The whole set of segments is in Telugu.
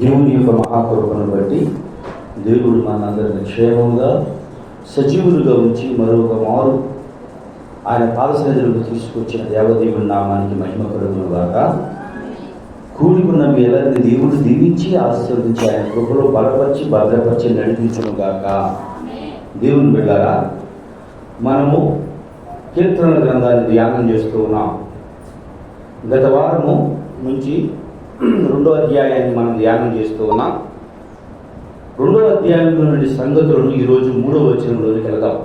దేవుని యొక్క మహాకృపను బట్టి దేవుడు మనందరిని క్షేమంగా సజీవులుగా ఉంచి మరొక మారు ఆయన పాదసన్నిధిలోకి తీసుకొచ్చిన దేవదేవుని నామానికి మహిమ కలుగును గాక. కూడుకున్న మీ ಎಲ್ಲరిని దేవుడు దీవించి ఆశీర్వదించి ఆయన కృపలో బలపరిచి భద్రపరిచి నడిపించును గాక. దేవుని బిడ్డలారా, మనము కీర్తనల గ్రంథాన్ని ధ్యానం చేస్తూ ఉన్నాం. గత వారము నుంచి 2వ అధ్యాయాన్ని మనం ధ్యానం చేస్తూ ఉన్నాం. 2వ అధ్యాయంలో నుండి సంగతులను ఈరోజు 3వ వచనంలోనికి వెళదాం.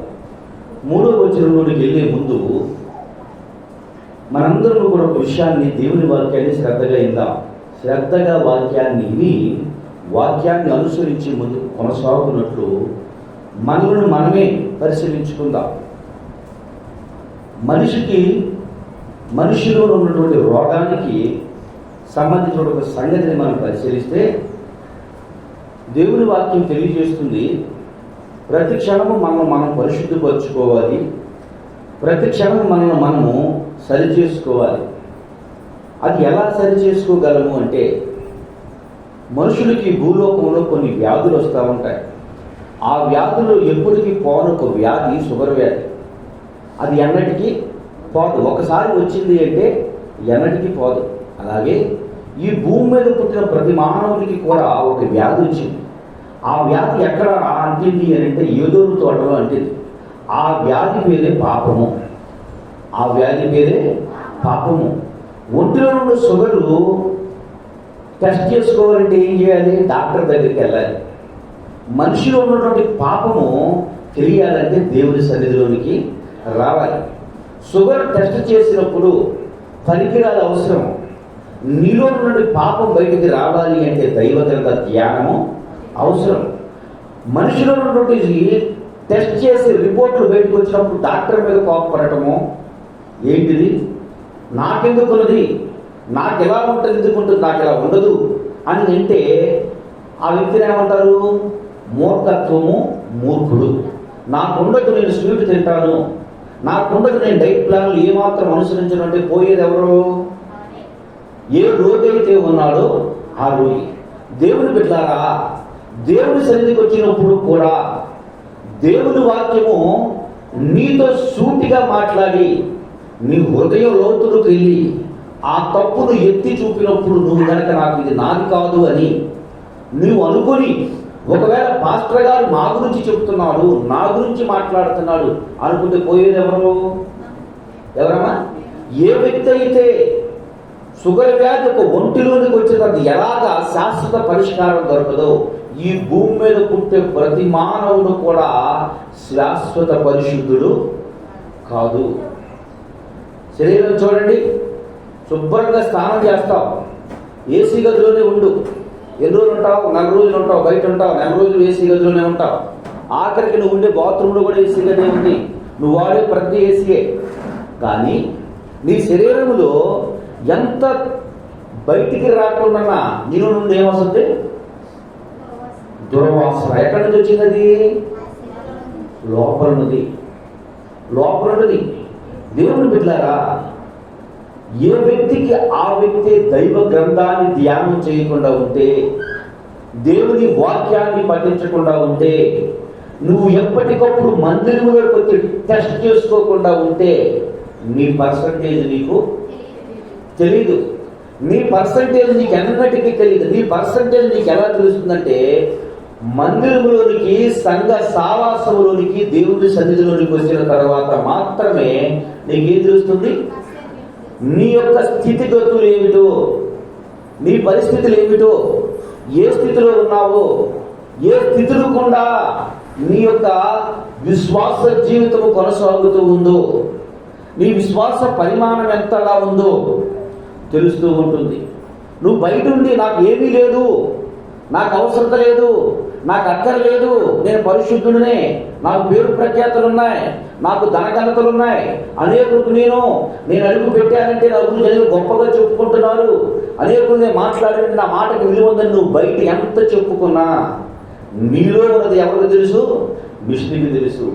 3వ వచనంలోనికి వెళ్ళే ముందు మనందరం కూడా ఒక విషయాన్ని, దేవుని వాక్యాన్ని శ్రద్ధగా విందాం. శ్రద్ధగా వాక్యాన్ని విని వాక్యాన్ని అనుసరించి ముందుకు కొనసాగుతున్నట్లు మనల్ని మనమే పరిశీలించుకుందాం. మనిషిలో ఉన్నటువంటి రోగానికి సంబంధించిన ఒక సంగతిని మనం పరిశీలిస్తే దేవుని వాక్యం తెలియజేస్తుంది, ప్రతి క్షణము మనం పరిశుద్ధపరచుకోవాలి, ప్రతి క్షణము మనము సరి చేసుకోవాలి. అది ఎలా సరి చేసుకోగలము అంటే, మనుషులకి భూలోకంలో కొన్ని వ్యాధులు వస్తూ ఉంటాయి. ఆ వ్యాధులు ఎప్పటికీ పోను ఒక వ్యాధి షుగర్ వ్యాధి. అది ఎన్నటికీ పోదు. ఒకసారి వచ్చింది అంటే ఎన్నటికీ పోదు. అలాగే ఈ భూమి మీద పుట్టిన ప్రతి మానవుడికి కూడా ఒక వ్యాధి వచ్చింది. ఆ వ్యాధి ఎక్కడ అంటింది అని అంటే ఏదో తోటలో అంటింది. ఆ వ్యాధి పేరే పాపము. ఆ వ్యాధి పేరే పాపము. ఒంటిలో ఉన్న షుగరు టెస్ట్ చేసుకోవాలంటే ఏం చేయాలి? డాక్టర్ దగ్గరికి వెళ్ళాలి. మనిషిలో ఉన్నటువంటి పాపము తెలియాలంటే దేవుని సన్నిధిలోనికి రావాలి. షుగర్ టెస్ట్ చేసినప్పుడు పరికరాలు అవసరం. నీలో ఉన్నటువంటి పాపం బయటికి రావాలి అంటే దైవగ్రంథ ధ్యానము అవసరం. మనిషిలో ఉన్నటువంటి టెస్ట్ చేసి రిపోర్ట్లు బయటకు వచ్చినప్పుడు డాక్టర్ మీద కోపపడటము ఏంటిది, నాకెందుకున్నది, నాకు ఎలా ఉంటుంది, ఎందుకుంటుంది, నాకు ఎలా ఉండదు అని అంటే ఆ వ్యక్తిని ఏమంటారు? మూర్ఖత్వము, మూర్ఖుడు. నాకుండదు, నేను స్వీట్ తింటాను, నాకుండదు, నేను డైట్ ప్లాన్లు ఏమాత్రం అనుసరించను అంటే పోయేది ఎవరు? ఏ రోగి అయితే ఉన్నాడో ఆ రోగి. దేవుని బిడ్డలారా, దేవుని సన్నిధికి వచ్చినప్పుడు కూడా దేవుని వాక్యము నీతో సూటిగా మాట్లాడి నీ హృదయం లోతులకు వెళ్ళి ఆ తప్పును ఎత్తి చూపినప్పుడు నువ్వు కనుక నాకు ఇది నాది కాదు అని నువ్వు అనుకొని, ఒకవేళ పాస్టర్ గారు మా గురించి చెప్తున్నాడు, నా గురించి మాట్లాడుతున్నాడు అనుకుంటే పోయేది ఎవరు? ఎవరమ్మా? ఏ వ్యక్తి అయితే షుగర్ వ్యాధి ఒక ఒంటిలోనికి వచ్చిన అది ఎలాగా శాశ్వత పరిష్కారం దొరకదో, ఈ భూమి మీద పుట్టే ప్రతి మానవుడు కూడా శాశ్వత పరిశుద్ధుడు కాదు. శరీరం చూడండి, శుభ్రంగా స్నానం చేస్తావు, ఏసీ గదిలోనే ఉండు. ఎన్ని రోజులు ఉంటావు? 4 రోజులు ఉంటావు, బయట ఉంటావు, 4 రోజులు ఏసీ గదిలోనే ఉంటావు. ఆఖరికి నువ్వు ఉండే బాత్రూంలో కూడా ఏసీ గదే ఉంది, నువ్వు వాడే ప్రతి ఏసీయే. కానీ నీ శరీరంలో ఎంత బయటికి రాకుండా నీలో నుండి ఏమొస్తుంది? దుర్వాసన. ఎక్కడి నుంచి వచ్చింది అది? లోపల ఉన్నది. దేవుని బిడ్డలారా, ఏ వ్యక్తికి ఆ వ్యక్తి దైవ గ్రంథాన్ని ధ్యానం చేయకుండా ఉంటే, దేవుని వాక్యాన్ని పఠించకుండా ఉంటే, నువ్వు ఎప్పటికప్పుడు మందిరంలోకి వచ్చి టెస్ట్ చేసుకోకుండా ఉంటే నీ పర్సంటేజ్ నీకు తెలీదు. నీ పర్సంటేజ్ నీకు ఎన్నటికీ తెలియదు. నీ పర్సంటేజ్ నీకు ఎలా తెలుస్తుందంటే, మందిరంలోనికి, సంఘ సావాసంలోనికి, దేవుని సన్నిధిలోనికి వచ్చిన తర్వాత మాత్రమే నీకేం తెలుస్తుంది? నీ యొక్క స్థితిగతులు ఏమిటో, నీ పరిస్థితులు ఏమిటో, ఏ స్థితిలో ఉన్నావో, ఏ స్థితిలో కూడా నీ యొక్క విశ్వాస జీవితము కొనసాగుతూ ఉందో, నీ విశ్వాస పరిమాణం ఎంతగా ఉందో తెలుస్తూ ఉంటుంది. నువ్వు బయట ఉండి నాకు ఏమీ లేదు, నాకు అవసరత లేదు, నాకు అక్కర్లేదు, నేను పరిశుద్ధుడినే, నాకు పేరు ప్రఖ్యాతులు ఉన్నాయి, నాకు ధనఘనతలు ఉన్నాయి, అనేకులకు నేను అడుగు పెట్టానంటే నా గురించి గొప్పగా చెప్పుకుంటున్నారు, అనేకులు నేను మాట్లాడితే నా మాటకి విలువ ఉందని నువ్వు బయట ఎంత చెప్పుకున్నా నీలో ఉన్నది ఎవరికి తెలుసు? విష్ణుకి తెలుసు.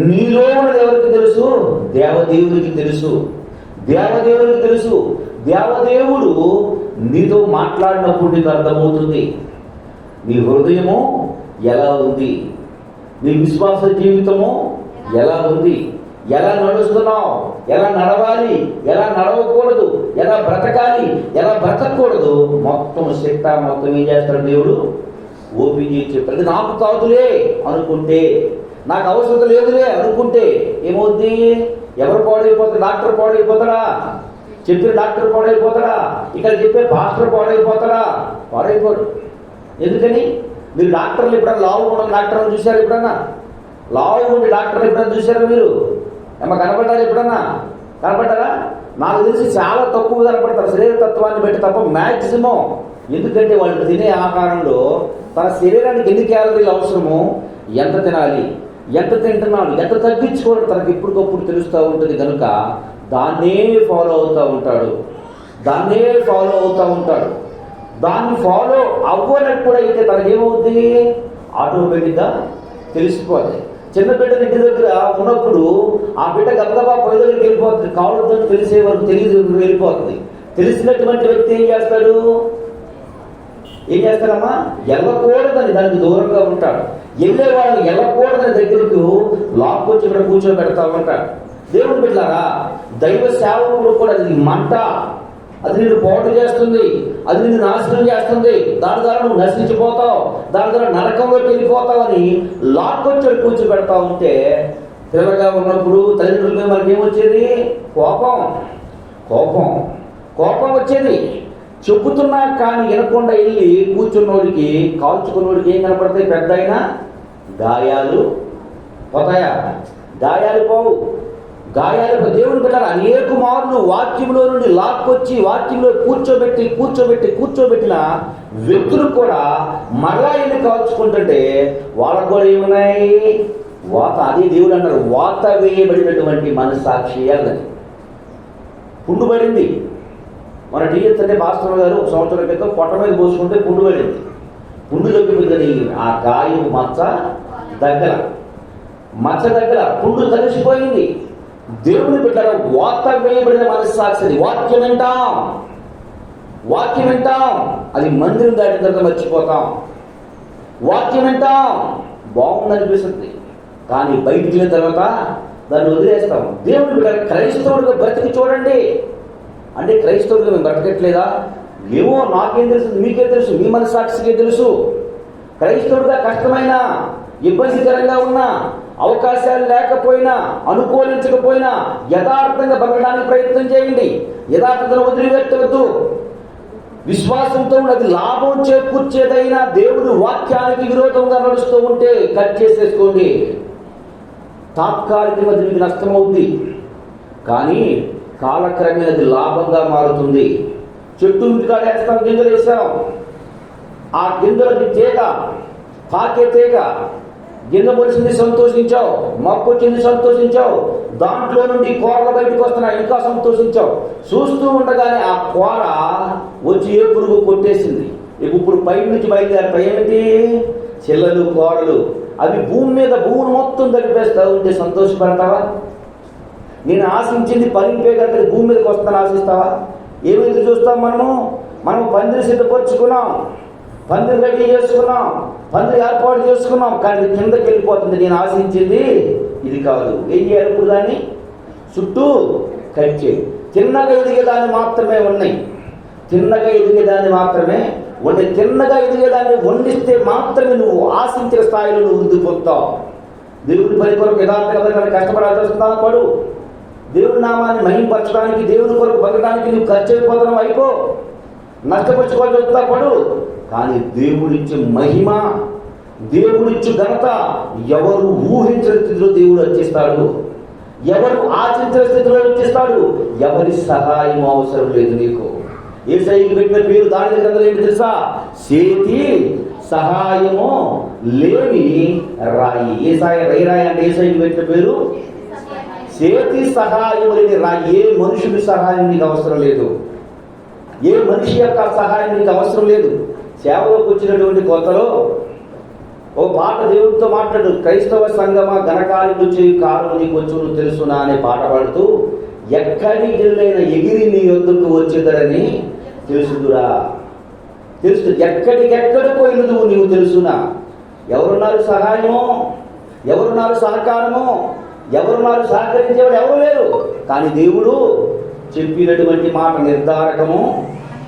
నీలో ఉన్నది ఎవరికి తెలుసు? దేవదేవుడికి తెలుసు. దేవదేవుడికి తెలుసు. దేవదేవుడు నీతో మాట్లాడినప్పుడు నీకు అర్థమవుతుంది నీ హృదయము ఎలా ఉంది, నీ విశ్వాస జీవితము ఎలా ఉంది, ఎలా నడుస్తున్నావు, ఎలా నడవాలి, ఎలా నడవకూడదు, ఎలా బ్రతకాలి, ఎలా బ్రతకూడదు, మొత్తం శక్తి మొత్తం ఏం చేస్తాడు దేవుడు ఓపెన్ చేసి చెప్పాడు. నాకు కాదులే అనుకుంటే, నాకు అవసరం లేదులే అనుకుంటే ఏమవుద్ది? ఎవరు పాడైపోతాడు? డాక్టర్ పాడైపోతాడా? చెప్పిన డాక్టర్ పాడైపోతాడా? ఇక్కడ చెప్పే పాస్టర్ పాడైపోతాడా? పాడైపోడు. ఎందుకని? మీరు డాక్టర్లు ఎప్పుడన్నా లావు ఉన్న డాక్టర్లు చూశారు? ఎప్పుడన్నా లావు ఉండి డాక్టర్లు ఎప్పుడన్నా చూశారా మీరు? ఏమన్నా కనపడ్డారు? ఎప్పుడన్నా కనపడ్డారా? నాకు తెలిసి చాలా తక్కువ కనపడతారు శరీర తత్వాన్ని బట్టి తప్ప మ్యాక్సిమం. ఎందుకంటే వాళ్ళు తినే ఆహారంలో తన శరీరానికి ఎన్ని క్యాలరీలు అవసరమో, ఎంత తినాలి, ఎంత తింటున్నాడు, ఎంత తగ్గించుకోవడం తనకు ఇప్పటికప్పుడు తెలుస్తూ ఉంటుంది కనుక దాన్నే ఫాలో అవుతూ ఉంటాడు. దాన్ని ఫాలో అవ్వనప్పుడైతే తనకేమవుద్ది? ఆటోమేటిక్గా తెలిసిపోద్ది. చిన్న బిడ్డలు ఇంటి దగ్గర ఉన్నప్పుడు ఆ బిడ్డ గబగబా పొయ్యి దగ్గరికి వెళ్ళిపోతుంది. కావడంతో తెలిసే వరకు తెలియదు వెళ్ళిపోతుంది. తెలిసినటువంటి వ్యక్తి ఏం చేస్తాడమ్మా? వెళ్ళకూడదని దానికి దూరంగా ఉంటాడు. వెళ్ళేవాళ్ళు వెళ్ళకూడదని దగ్గరకు లాక్కొచ్చి ఇక్కడ కూర్చోబెడతా ఉంటాడు. దేవుడు బిడ్డలారా, దైవ సేవకులు కూడా అది మంట, అది నిన్ను పాడు చేస్తుంది, అది నిన్ను నాశనం చేస్తుంది, దాని ద్వారా నువ్వు నశించిపోతావు, దాని ద్వారా నరకంలోకి వెళ్ళిపోతావు అని లాక్కొచ్చి కూర్చోబెడతా ఉంటే పిల్లగా ఉన్నప్పుడు తల్లిదండ్రుల మీద మనకి ఏమొచ్చేది? కోపం వచ్చేది. చెబుతున్నా కానీ వినకుండా వెళ్ళి కూర్చున్నోడికి, కాల్చుకున్నోడికి ఏం కనపడతాయి? పెద్ద అయినా గాయాలు పోతాయా? గాయాలు పోవు. దేవుని బిడ్డలారా, అనేక మార్లు వాక్యంలో నుండి లాక్కొచ్చి వాక్యంలో కూర్చోబెట్టిన వ్యక్తులు కూడా మరలా వెళ్ళి కాల్చుకుంటుంటే వాళ్ళకు కూడా ఏమున్నాయి? వాత. అదే దేవుడు అన్నారు, వాత వేయబడినటువంటి మనస్సాక్షి అన్నది. పుండు పడింది. మన టీఎస్ అంటే భాస్కర్ గారు ఒక సంవత్సరం క్రితం పొట్ట మీద పోసుకుంటే పుండు పడింది. పుండు తగ్గిపోయిందని ఆ గాయం మచ్చ దగ్గర పుండు తలిసిపోయింది. దేవుని బిడ్డల వాత వేయబడిన మనస్సాక్షి. వాక్యం వింటాం, అది మందిరం దాటిన తర్వాత మర్చిపోతాం. వాక్యం వింటాం, బాగుందనిపిస్తుంది, కానీ బయటికి వెళ్ళిన తర్వాత దాన్ని వదిలేస్తాం. దేవుని బిడ్డ క్రైస్తవుడిగా బ్రతికి చూడండి. అంటే క్రైస్తవుడిగా మేము బ్రతకట్లేదా? ఏమో నాకేం తెలుసు, మీకే తెలుసు, మీ మనస్సాక్షికే తెలుసు. క్రైస్తవుడిగా కష్టమైన, ఇబ్బందికరంగా ఉన్నా, అవకాశాలు లేకపోయినా, అనుకూలించకపోయినా యథార్థంగా బ్రతకడానికి ప్రయత్నం చేయండి. యథార్థతను వదిలిపెట్టవద్దు. విశ్వాసంతో అది లాభం చేకూర్చేదైనా దేవుడి వాక్యానికి విరోధంగా నడుస్తూ ఉంటే కట్ చేసేసుకోండి. తాత్కాలికంగా దీనికి నష్టమవుద్ది, కానీ కాలక్రమేణా అది లాభంగా మారుతుంది. చెట్టు ఇంటికాడ వేస్తాం, గింజలు వేస్తాం, ఆ గింజలకి తీగ, తాకే తీగ, గింజ పొడిచింది సంతోషించావు, మొక్క వచ్చింది సంతోషించావు, దాంట్లో నుండి కూరలు బయటకు వస్తున్నాయి ఇంకా సంతోషించావు. చూస్తూ ఉండగానే ఆ కూర వచ్చి ఏ పురుగు కొట్టేసింది. ఇప్పుడు పై నుంచి బయలుదేరతాయి ఏమిటి? చిల్లలు, కూరలు. అవి భూమిని మొత్తం తగ్గిపేస్తా ఉంటే సంతోషపడతావా? నేను ఆశించింది ఫలింపే కనుక భూమి మీదకి వస్తాను ఆశిస్తావా? ఏమైతే చూస్తాం? మనం పందిరి సిద్ధపరుచుకున్నాం, పందిరి రెడీ చేసుకున్నాం, పందిరి ఏర్పాటు చేసుకున్నాం, కానీ కిందకి వెళ్ళిపోతుంది. నేను ఆశించింది ఇది కాదు. ఏం చేయాలి? ఇప్పుడు దాన్ని చుట్టూ కట్ చేయి. తిన్నగా ఎదిగేదాన్ని మాత్రమే ఉన్నాయి, తిన్నగా ఎదిగేదాన్ని వండిస్తే మాత్రమే నువ్వు ఆశించిన స్థాయిలో నువ్వు వృద్ధి పొందుతావు. దేవుడి పని కొరకు యథార్థంగా కష్టపడాల్సి వస్తుందా? పడు. దేవుడి నామాన్ని మహింపరచడానికి, దేవుని కొరకు బతకడానికి నువ్వు ఖర్చు అయిపోతున్నావు, అయిపో. నష్టపరుచుకోవాల్సి వస్తుందా? పడు. కానీ దేవుడిచ్చే మహిమ, దేవుడిచ్చే ఘనత ఎవరు ఊహించిన స్థితిలో దేవుడు వచ్చేస్తాడు, ఎవరు ఆశించిన స్థితిలో వచ్చేస్తాడు. ఎవరి సహాయం అవసరం లేదు నీకు. యేసయ్యకి పెట్టిన పేరు దాని గ్రంథంలో ఏంటి తెలుసా? చేతి సహాయము లేని రాయి. రాయి అంటే యేసయ్యకి పెట్టిన పేరు చేతి సహాయం లేని రాయి. ఏ మనుషుడి సహాయం నీకు అవసరం లేదు, ఏ మనిషి యొక్క సహాయం నీకు అవసరం లేదు. సేవలోకి వచ్చినటువంటి కొత్తలో ఓ పాట దేవుడితో మాట్లాడు. క్రైస్తవ సంగమ ఘనకార్యములు చేయు కారణం నీకు వచ్చును తెలుసునా అనే పాట పాడుతూ, ఎక్కడికి వెళ్ళైనా ఎగిరి నీ యొద్దకు వచ్చేదరని తెలుసుదురా, తెలుసు. ఎక్కడికెక్కడికో వెళుదువు నీవు తెలుసునా. ఎవరున్నారు సహాయము, ఎవరున్నారు సహకారము, ఎవరున్నారు సహకరించేవాడు? ఎవరు లేరు. కానీ దేవుడు చెప్పినటువంటి మాట నిర్ధారకము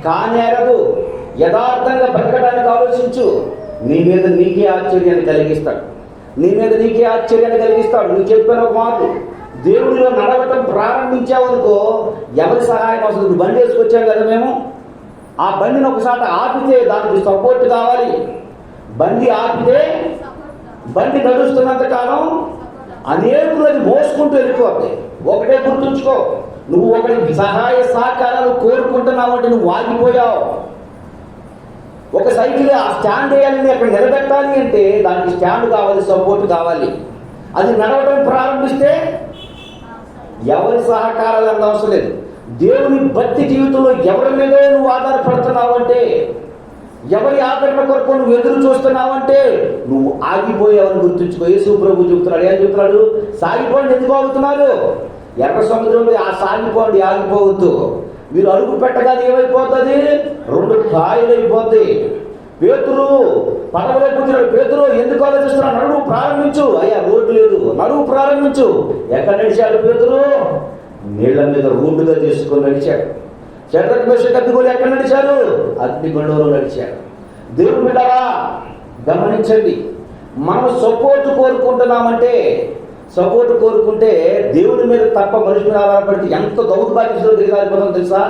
కానేరదు. యథార్థంగా బ్రతకడానికి ఆలోచించు. నీ మీద నీకే ఆశ్చర్యాన్ని కలిగిస్తాడు, నీ మీద నీకే ఆశ్చర్యాన్ని కలిగిస్తాడు. నువ్వు చెప్పిన ఒక మాట దేవుడిలో నడవటం ప్రారంభించావనుకో, ఎవరి సహాయం అసలు? బండి వేసుకొచ్చాం కదా మేము, ఆ బండిని ఒకసారి ఆపితే దానికి సపోర్ట్ కావాలి. బండి ఆపితే బండి నడుస్తున్నంత కాలం అనేకులు అది మోసుకుంటూ వెళ్ళిపోతాయి. ఒకటే గుర్తుంచుకో, నువ్వు ఒకరికి సహాయ సహకారాలు కోరుకుంటున్నావు అంటే నువ్వు ఆగిపోయావు. ఒక సైకిల్ ఆ స్టాండ్ వేయాలని అక్కడ నిలబెట్టాలి అంటే దానికి స్టాండ్ కావాలి, సపోర్ట్ కావాలి. అది నడవడం ప్రారంభిస్తే ఎవరి సహకారాలు అంత అవసరం లేదు. దేవుని భక్తి జీవితంలో ఎవరి మీద నువ్వు ఆధారపడుతున్నావు అంటే, ఎవరి ఆదరణ కొరకు నువ్వు ఎదురు చూస్తున్నావంటే నువ్వు ఆగిపోయావని గుర్తుంచుకో. యేసు ప్రభు చెబుతున్నాడు, ఏం చెబుతున్నాడు? సాగిపోండి. ఎందుకు ఆగుతున్నారు? ఎర్ర సముద్రంలో ఆ సాగిపోండి, ఆగిపోవద్దు. మీరు అడుగు పెట్టగానే ఏమైపోతుంది? 2 కాయలు అయిపోద్ది. పేతురు పడవలో కూర్చున్నాడు. పేతురు ఎందుకు ఆలోచిస్తున్నాడు? నడువు ప్రారంభించు. అయ్యా రోడ్డు లేదు, నడువు ప్రారంభించు. ఎక్కడ నడిచాడు పేతురు? నీళ్ల మీద రోడ్డుగా తీసుకొని నడిచాడు. షడ్రక్ మేషక్ అగ్నిగోళులు ఎక్కడ నడిచారు? అగ్నిగుండంలో నడిచాడు. దేవుని బిడ్డలారా గమనించండి, మనం సపోర్ట్ కోరుకుంటున్నామంటే, సపోర్ట్ కోరుకుంటే దేవుని మీద తప్ప మనిషి మీద ఆధారపడితే ఎంత దౌర్భాగ్యంలో దిగజారిపోతాం తెలుసా?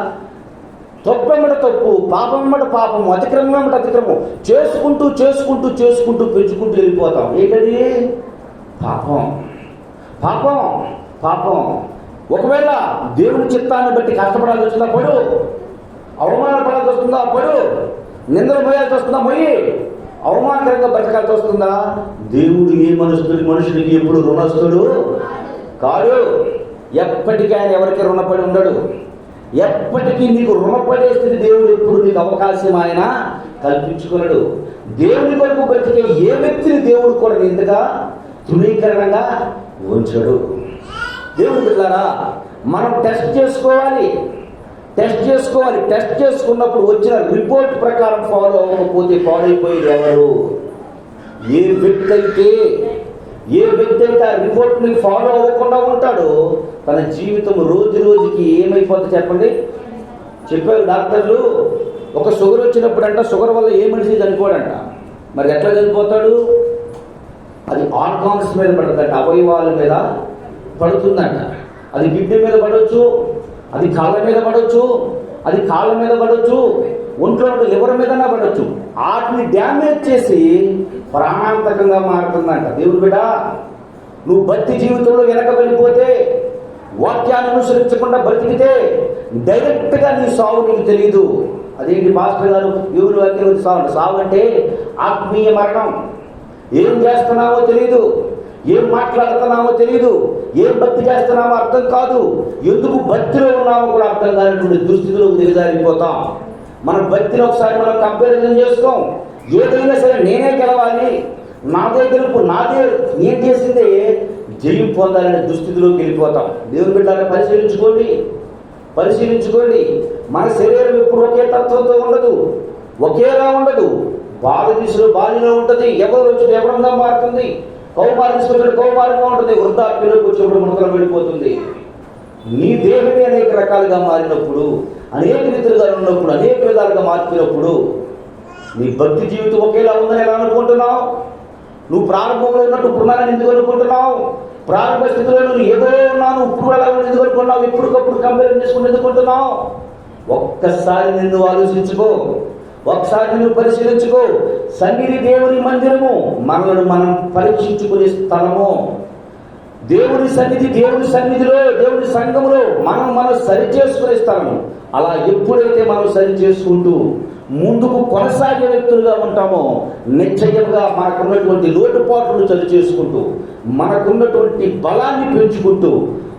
తప్పెమ్మట తప్పు, పాపమ్మట పాపము, అతిక్రమం అతిక్రమం చేసుకుంటూ చేసుకుంటూ చేసుకుంటూ పెంచుకుంటూ వెళ్ళిపోతాం. ఏంటది? పాపం, పాపం, పాపం. ఒకవేళ దేవుని చిత్తాన్ని బట్టి కష్టపడాల్సి వస్తుందా? పడు. అవమానపడాల్సి వస్తుందా? పడు. నిందలు పోయాల్సి వస్తుందా? పోయి. అవమానకరంగా బతకాల్సి వస్తుందా? దేవుడు ఏ మనుషుడికి ఎప్పుడు రుణస్తుడు కాడు. ఎప్పటికీ ఆయన ఎవరికి రుణపడి ఉండడు. ఎప్పటికీ నీకు రుణపడే స్థితి దేవుడు ఎప్పుడు నీకు అవకాశం ఆయన కల్పించుకున్నాడు. దేవుని కొరకు బ్రతికే ఏ వ్యక్తిని దేవుడు కూడా నిందగా తృణీకరణగా ఉంచడు. దేవుని బిడ్డలారా మనం టెస్ట్ చేసుకోవాలి. టెస్ట్ చేసుకున్నప్పుడు వచ్చిన రిపోర్ట్ ప్రకారం ఫాలో అవ్వకపోతే పాడైపోయేది ఎవరు? ఏ వ్యక్తి అయితే ఆ రిపోర్ట్ని ఫాలో అవ్వకుండా ఉంటాడో తన జీవితం రోజు రోజుకి ఏమైపోతుంది చెప్పండి. చెప్పారు డాక్టర్లు, ఒక షుగర్ వచ్చినప్పుడంట షుగర్ వల్ల ఏ మనిషి చనిపోడంట. మరి ఎట్లా చనిపోతాడు? అది ఆర్గాన్స్ మీద పడుతుందంట, అవయవాల మీద పడుతుందంట. అది కిడ్నీ మీద పడవచ్చు, అది కాళ్ళ మీద పడవచ్చు, అది కాళ్ళ మీద పడవచ్చు, ఒంట్లో లివర్ మీదనా పడవచ్చు. వాటిని డ్యామేజ్ చేసి ప్రాణాంతకంగా మారుతుందంట. దేవుడు బిడ్డ, నువ్వు భక్తి జీవితంలో వెనకబడిపోతే, వాక్యాన్ని అనుసరించకుండా బ్రతికితే డైరెక్ట్గా నీ సావు నీకు తెలియదు. అదేంటి మాస్టర్ గారు ఎవరు వాక్యం సావు అంటే ఆత్మీయ మరణం. ఏం చేస్తున్నావో తెలియదు, ఏం మాట్లాడుతున్నామో తెలియదు, ఏం భక్తి చేస్తున్నామో అర్థం కాదు, ఎందుకు భక్తిలో ఉన్నామో కూడా అర్థం కానటువంటి దుస్థితిలోకి దిగజారిపోతాం. మన భక్తిని ఒకసారి మనం కంపారిజన్ చేసుకోం. ఏదైనా సరే నేనే గెలవాలి, నాదే గెలుపు, నాదే నేను చేసిందే జయం పొందాలనే దుస్థితిలోకి వెళ్ళిపోతాం. దేవుని బిడ్డలారా పరిశీలించుకోండి. మన శరీరం ఎప్పుడు ఒకే తత్వంతో ఉండదు, ఒకేలా ఉండదు. బాల దిశలో బాలిలో ఉంటుంది, ఎవరు వచ్చి ఎవరంగా మారుతుంది, కౌమారించుకుంటే కౌమారంగా ఉంటుంది, వృద్ధాప్యంలోకి వచ్చినప్పుడు మునకలు వెళ్ళిపోతుంది. నీ దేహమే అనేక రకాలుగా మారినప్పుడు, అనేక రీతులుగా ఉన్నప్పుడు, అనేక విధాలుగా మార్చినప్పుడు నీ భక్తి జీవితం ఒకేలా ఉందని ఎలా అనుకుంటున్నావు? నువ్వు ప్రారంభంలో ఉన్నట్టు ఇప్పుడు ఎందుకు అనుకుంటున్నావు? ప్రారంభ స్థితిలో నువ్వు ఏదో ఉన్నాను, ఇప్పుడు ఎలా ఎందుకు అనుకుంటున్నావు? ఎప్పటికప్పుడు కంపేర్ చేసుకుని ఎందుకుంటున్నావు? ఒక్కసారి నిన్ను ఆలోచించుకో, ఒకసారి నువ్వు పరిశీలించుకో. సన్నిధి దేవుని మందిరము, మనల్ని మనం పరీక్షించుకునే స్థలము. దేవుని సన్నిధి, దేవుని సన్నిధిలో, దేవుని సంఘములో మనం సరి చేసుకునే స్థలము. అలా ఎప్పుడైతే మనం సరి చేసుకుంటూ ముందుకు కొనసాగే వ్యక్తులుగా ఉంటామో, నిశ్చయంగా మనకున్నటువంటి లోటుపాట్లను సరి చేసుకుంటూ, మనకున్నటువంటి బలాన్ని పెంచుకుంటూ,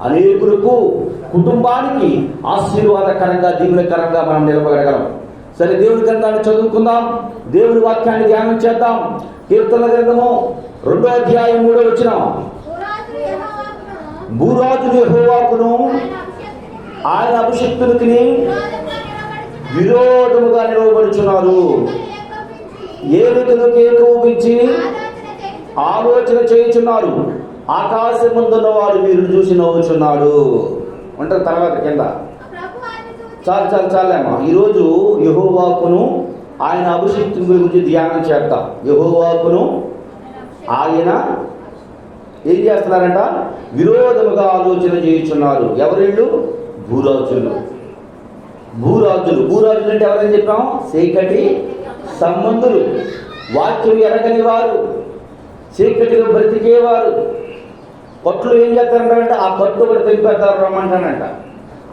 అనేకులకు, కుటుంబానికి ఆశీర్వాదకరంగా, దీవెనకరంగా మనం నిలబడగలం. సరే, దేవుని గ్రంథాన్ని చదువుకుందాం, దేవుని వాక్యాన్ని ధ్యానం చేద్దాం. కీర్తన గ్రంథము 2వ అధ్యాయం 3వ వచనం. భూరాజు యెహోవాకును ఆయన అభిషిక్తునికి విరోధముగా నిలవబడుచున్నారు. ఏలుకలకు ఏకోపించి ఆలోచన చేయుచున్నారు. ఆకాశమందున్న వారు మీరు చూసి నవ్వుచున్నాడు అంటారు. తర్వాత కింద చాలేమ్మా. ఈరోజు యెహోవాకును ఆయన అభిషేకం గురించి ధ్యానం చేద్దాం. యెహోవాకును ఆయన ఏం చేస్తున్నారంట? విరోధముగా ఆలోచన చేయుచున్నారు. ఎవరిళ్ళు? భూరాజులు. భూరాజులు అంటే ఎవరని చెప్పాం? చీకటి సంబంధులు, వాక్యం ఎరగని వారు, చీకటిలో బ్రతికేవారు. కొట్లు ఏం చేస్తారంటే ఆ కొట్టు కూడా తెంపేస్తారు రమ్మంటానంట.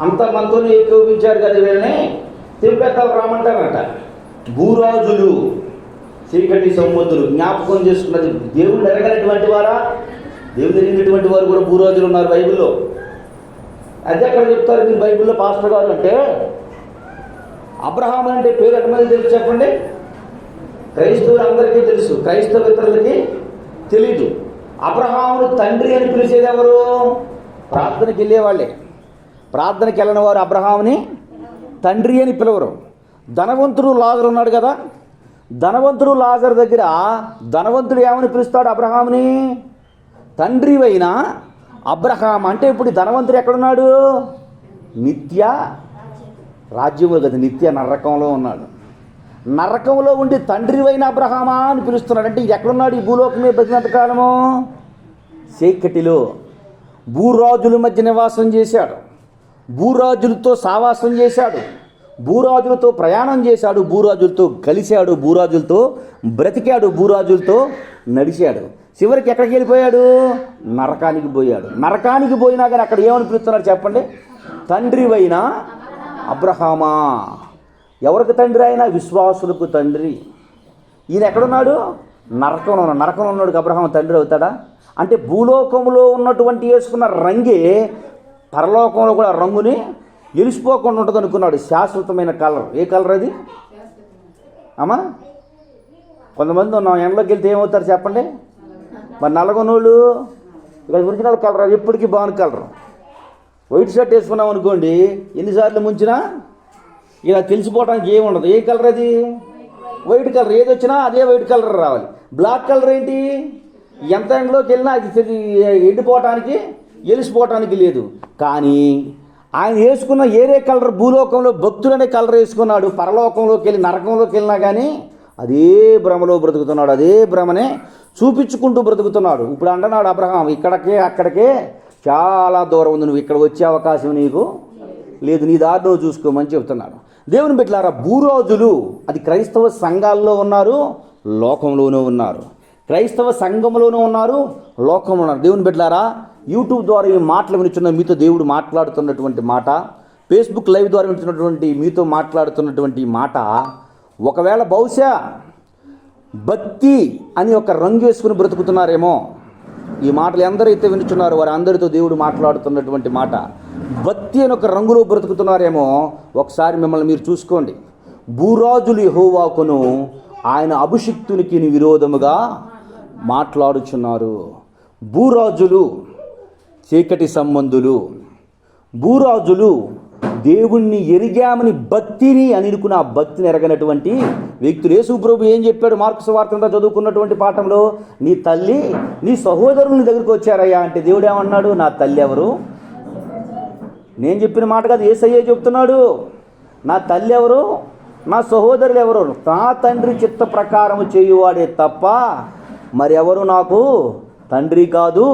అంత మనతో ఏకోపించారు కదా వీళ్ళని, తెంపేస్తారు రమ్మంటానంట. భూరాజులు, చీకటి సంబంధులు. జ్ఞాపకం చేసుకున్నది దేవుడు ఎరగనటువంటి వారా? దేవుడు ఎరిగినటువంటి వారు కూడా భూరాజులు ఉన్నారు బైబిల్లో. అదే అక్కడ చెప్తారు మీరు బైబిల్లో పాస్టర్ గారు అంటే. అబ్రహాం అంటే పేరు ఎంతమంది తెలుసు చెప్పండి? క్రైస్తవులు అందరికీ తెలుసు, క్రైస్తవేతరులకి తెలీదు. అబ్రహామును తండ్రి అని పిలిచేది ఎవరు? ప్రార్థనకి వెళ్ళేవాళ్ళే. ప్రార్థనకి వెళ్ళిన వారు అబ్రహాముని తండ్రి అని పిలవరు. ధనవంతుడు లాజరు ఉన్నాడు కదా, ధనవంతుడు లాజరు దగ్గర ధనవంతుడు ఏమని పిలుస్తాడు అబ్రహాముని? తండ్రి అయిన అబ్రహాం. అంటే ఇప్పుడు ధనవంతుడు ఎక్కడున్నాడు? నిత్య రాజ్యములు కదా, నిత్య నరకంలో ఉన్నాడు. నరకంలో ఉండి తండ్రి అయిన అబ్రహామా అని పిలుస్తున్నాడు. అంటే ఇది ఎక్కడున్నాడు? ఈ భూలోకం మీద బతికినంత కాలము చీకటిలో భూరాజుల మధ్య నివాసం చేశాడు, భూరాజులతో సావాసం చేశాడు, భూరాజులతో ప్రయాణం చేశాడు, భూరాజులతో కలిశాడు, భూరాజులతో బ్రతికాడు, భూరాజులతో నడిచాడు. చివరికి ఎక్కడికి వెళ్ళిపోయాడు? నరకానికి పోయాడు. నరకానికి పోయినా కానీ అక్కడ ఏమని పిలుస్తున్నాడు చెప్పండి? తండ్రి అయిన అబ్రహామా. ఎవరికి తండ్రి? ఆయన విశ్వాసులకు తండ్రి. ఈయన ఎక్కడున్నాడు? నరకంలో ఉన్నాడు. నరకంలో ఉన్నాడు అబ్రహాం తండ్రి అవుతాడా? అంటే భూలోకంలో ఉన్నటువంటి వేసుకున్న రంగే పరలోకంలో కూడా రంగుని ఎలిసిపోకుండా ఉంటుంది అనుకున్నాడు. శాశ్వతమైన కలర్. ఏ కలర్ అది అమ్మా? కొంతమంది ఉన్నాం ఎండలోకి వెళ్తే ఏమవుతారు చెప్పండి? మరి నల్లగొన్నోళ్ళు ఇక్కడ ఒరిజినల్ కలర్, ఎప్పటికీ బాగుంది కలర్. వైట్ షర్ట్ వేసుకున్నాం అనుకోండి, ఎన్నిసార్లు ముంచినా ఇలా తెలిసిపోవడానికి ఏముండదు. ఏ కలర్ అది? White colour. ఏది వచ్చినా అదే వైట్ కలర్ రావాలి. బ్లాక్ కలర్ ఏంటి? ఎంత ఎండలోకి వెళ్ళినా అది ఎండిపోవటానికి ఎలిసిపోవటానికి లేదు. కానీ ఆయన వేసుకున్న ఏరే కలర్ భూలోకంలో భక్తులనే కలర్ వేసుకున్నాడు. పరలోకంలోకి వెళ్ళి నరకంలోకి వెళ్ళినా కానీ అదే భ్రమలో బ్రతుకుతున్నాడు, అదే భ్రమనే చూపించుకుంటూ బ్రతుకుతున్నాడు. ఇప్పుడు అంటున్నాడు అబ్రహాం, ఇక్కడికే అక్కడికే చాలా దూరం ఉంది, నువ్వు ఇక్కడ వచ్చే అవకాశం నీకు లేదు, నీ దారి నువ్వు చూసుకోమని చెప్తున్నాడు. దేవుని బిడ్డలారా, భూరాజులు అది క్రైస్తవ సంఘాల్లో ఉన్నారు, లోకంలోనూ ఉన్నారు. క్రైస్తవ సంఘంలోనూ ఉన్నారు, లోకంలో ఉన్నారు. దేవుని బిడ్డలారా, యూట్యూబ్ ద్వారా ఈ మాటలు వినిచున్న మీతో దేవుడు మాట్లాడుతున్నటువంటి మాట, ఫేస్బుక్ లైవ్ ద్వారా వినిచున్నటువంటి మీతో మాట్లాడుతున్నటువంటి మాట, ఒకవేళ బహుశా భక్తి అని ఒక రంగు వేసుకుని బ్రతుకుతున్నారేమో. ఈ మాటలు ఎందరైతే వినుచున్నారో వారి అందరితో దేవుడు మాట్లాడుతున్నటువంటి మాట, భక్తి అని ఒక రంగులో బ్రతుకుతున్నారేమో. ఒకసారి మిమ్మల్ని మీరు చూసుకోండి. భూరాజులు యెహోవాకును ఆయన అభిషిక్తునికి విరోధముగా మాట్లాడుచున్నారు. భూరాజులు చీకటి సంబంధులు, భూరాజులు దేవుణ్ణి ఎరిగామని భక్తిని అని అనుకున్న ఆ భక్తిని ఎరగనటువంటి వ్యక్తులు. యేసు ప్రభు ఏం చెప్పాడు? మార్కు సువార్తంతా చదువుకున్నటువంటి పాఠంలో, నీ తల్లి నీ సహోదరుని దగ్గరికి వచ్చారయ్యా అంటే దేవుడు ఏమన్నాడు? నా తల్లి ఎవరు? నేను చెప్పిన మాట కాదు, యేసయ్యే చెప్తున్నాడు. నా తల్లి ఎవరు, నా సహోదరులు ఎవరు? నా తండ్రి చిత్త ప్రకారం చేయువాడే తప్ప మరి ఎవరు నాకు తండ్రి కాదు,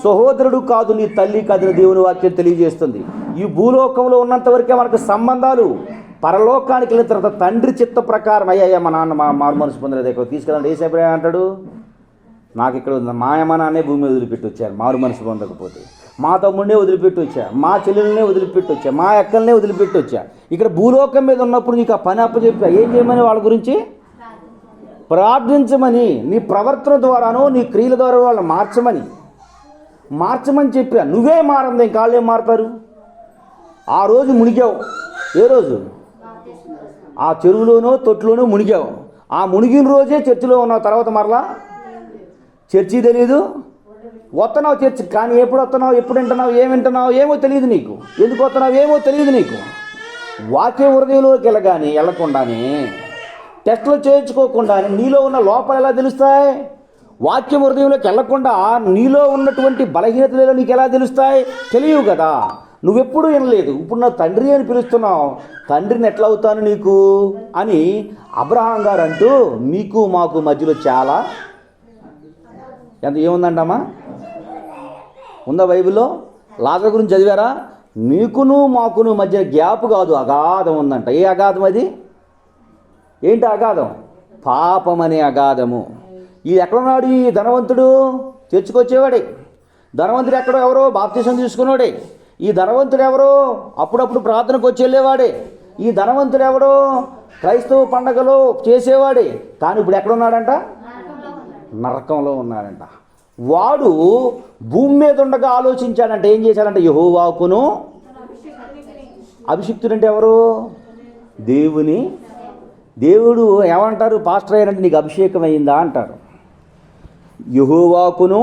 సహోదరుడు కాదు, నీ తల్లి కాదు అని దేవుని వాక్యం తెలియజేస్తుంది. ఈ భూలోకంలో ఉన్నంత వరకే మనకు సంబంధాలు. పరలోకానికి వెళ్ళిన తర్వాత తండ్రి చిత్త ప్రకారం అయ్యా మా నాన్న మారు మనసు పొందలేదు, ఇక్కడ తీసుకెళ్ళండి. ఏ సేపు అంటాడు? నాకు ఇక్కడ మా అమ్మ నాన్నే భూమి వదిలిపెట్టి వచ్చారు మారు మనసు పొందకపోతే, మా తమ్ముడినే వదిలిపెట్టి వచ్చా, మా చెల్లెలనే వదిలిపెట్టి వచ్చా, మా అక్కలనే వదిలిపెట్టి వచ్చా. ఇక్కడ భూలోకం మీద ఉన్నప్పుడు నీకు ఆ పని అప్పచెప్పా. ఏం చేయమని? వాళ్ళ గురించి ప్రార్థించమని, నీ ప్రవర్తన ద్వారానో నీ క్రియల ద్వారా వాళ్ళని మార్చమని చెప్పా. నువ్వే మారంది, ఇంకాళ్ళు ఏం మారుతారు? ఆ రోజు మునిగావు. ఏ రోజు? ఆ చెరువులోనో తొట్టులోనో మునిగావు. ఆ మునిగిన రోజే చర్చిలో ఉన్నావు. తర్వాత మరలా చర్చి తెలియదు, వస్తున్నావు చర్చి, కానీ ఎప్పుడు వస్తున్నావు, ఎప్పుడు వింటున్నావు, ఏమి వింటున్నావు ఏమో తెలియదు నీకు. ఎందుకు వస్తున్నావు ఏమో తెలియదు నీకు. వాక్య హృదయంలోకి వెళ్ళకుండానే టెస్టులు చేయించుకోకుండానే నీలో ఉన్న లోపాలు ఎలా తెలుస్తాయి? వాక్యం హృదయంలోకి వెళ్ళకుండా నీలో ఉన్నటువంటి బలహీనతలు నీకు ఎలా తెలుస్తాయి? తెలియవు కదా. నువ్వెప్పుడు వినలేదు. ఇప్పుడు నా తండ్రి అని పిలుస్తున్నావు, తండ్రిని ఎట్లా అవుతాను నీకు అని అబ్రహాం గారు అంటూ మీకు మాకు మధ్యలో చాలా ఎంత ఏముందంటమ్మా? ఉందా బైబిల్లో? లాజరు గురించి చదివారా? మీకును మాకును మధ్య గ్యాప్ కాదు, అగాధం ఉందంట. ఏ అగాధం అది? ఏంటి అగాధం? పాపం అనే అగాధము. ఈ ఎక్కడున్నాడు ఈ ధనవంతుడు? తెచ్చుకొచ్చేవాడే. ధనవంతుడు ఎక్కడో ఎవరో బాప్తిసం తీసుకున్నాడే. ఈ ధనవంతుడు ఎవరో అప్పుడప్పుడు ప్రార్థనకు వచ్చి వెళ్ళేవాడే. ఈ ధనవంతుడు ఎవరో క్రైస్తవ పండగలో చేసేవాడే. కానీ ఇప్పుడు ఎక్కడున్నాడంట? నరకంలో ఉన్నాడంట. వాడు భూమి మీద ఉండగా ఆలోచించాడంట. ఏం చేశాడంట? యెహోవాకును అభిషిక్తుడు అంటే ఎవరు? దేవుడు ఏమంటారు? పాస్టర్ అయ్యారంటే నీకు అభిషేకం అయిందా అంటారు. యెహోవాకును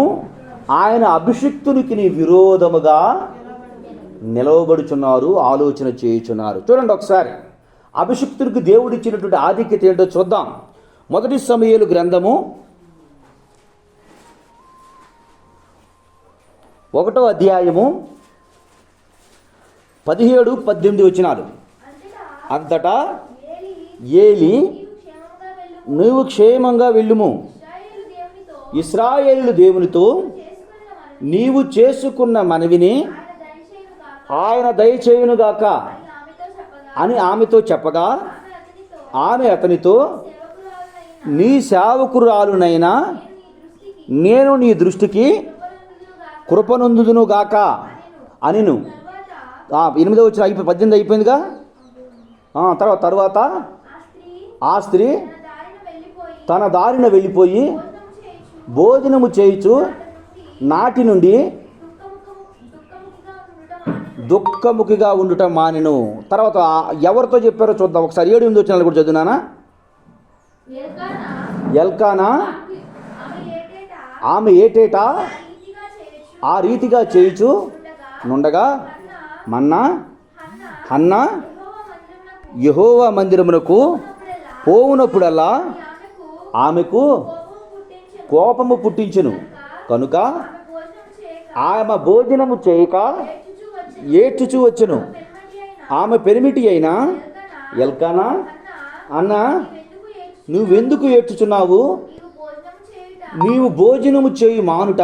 ఆయన అభిషిక్తునికి విరోధముగా నిలవబడుచున్నారు, ఆలోచన చేయుచున్నారు. చూడండి ఒకసారి అభిషిక్తునికి దేవుడు ఇచ్చినటువంటి ఆధిక్యత ఏంటో చూద్దాం. మొదటి సమూయేలు గ్రంథము 1వ అధ్యాయము 17-18 వచనాలు. అంతటా ఏలి నీవు క్షేమంగా వెళ్ళుము, ఇశ్రాయేలు దేవునితో నీవు చేసుకున్న మనవిని ఆయన దయచేయునుగాక అని ఆమెతో చెప్పగా, ఆమె అతనితో నీ సేవకురాలునైనా నేను నీ దృష్టికి కృపనొందుదునుగాక అనిను. 8వ వచ్చిన 18 అయిపోయిందిగా. తర్వాత ఆ స్త్రీ తన దారిన వెళ్ళిపోయి భోజనము చేయుచు నాటి నుండి దుఃఖముఖిగా ఉండటం మానెను. తర్వాత ఎవరితో చెప్పారో చూద్దాం ఒకసారి. 7-8 వచ్చినాలు కూడా చదువునానా. ఎల్కానా ఆమె ఏటేటా ఆ రీతిగా చేయుచు నుండగా మన్నా హన్నా యెహోవా మందిరమునకు పోవునప్పుడల్లా ఆమెకు కోపము పుట్టించును. కనుక ఆమె భోజనము చేయక ఏడ్చుచూ వచ్చును. ఆమె పెనిమిటి అయినా ఎల్కానా, అన్న నువ్వెందుకు ఏడ్చుచున్నావు? నీవు భోజనము చేయు మానుట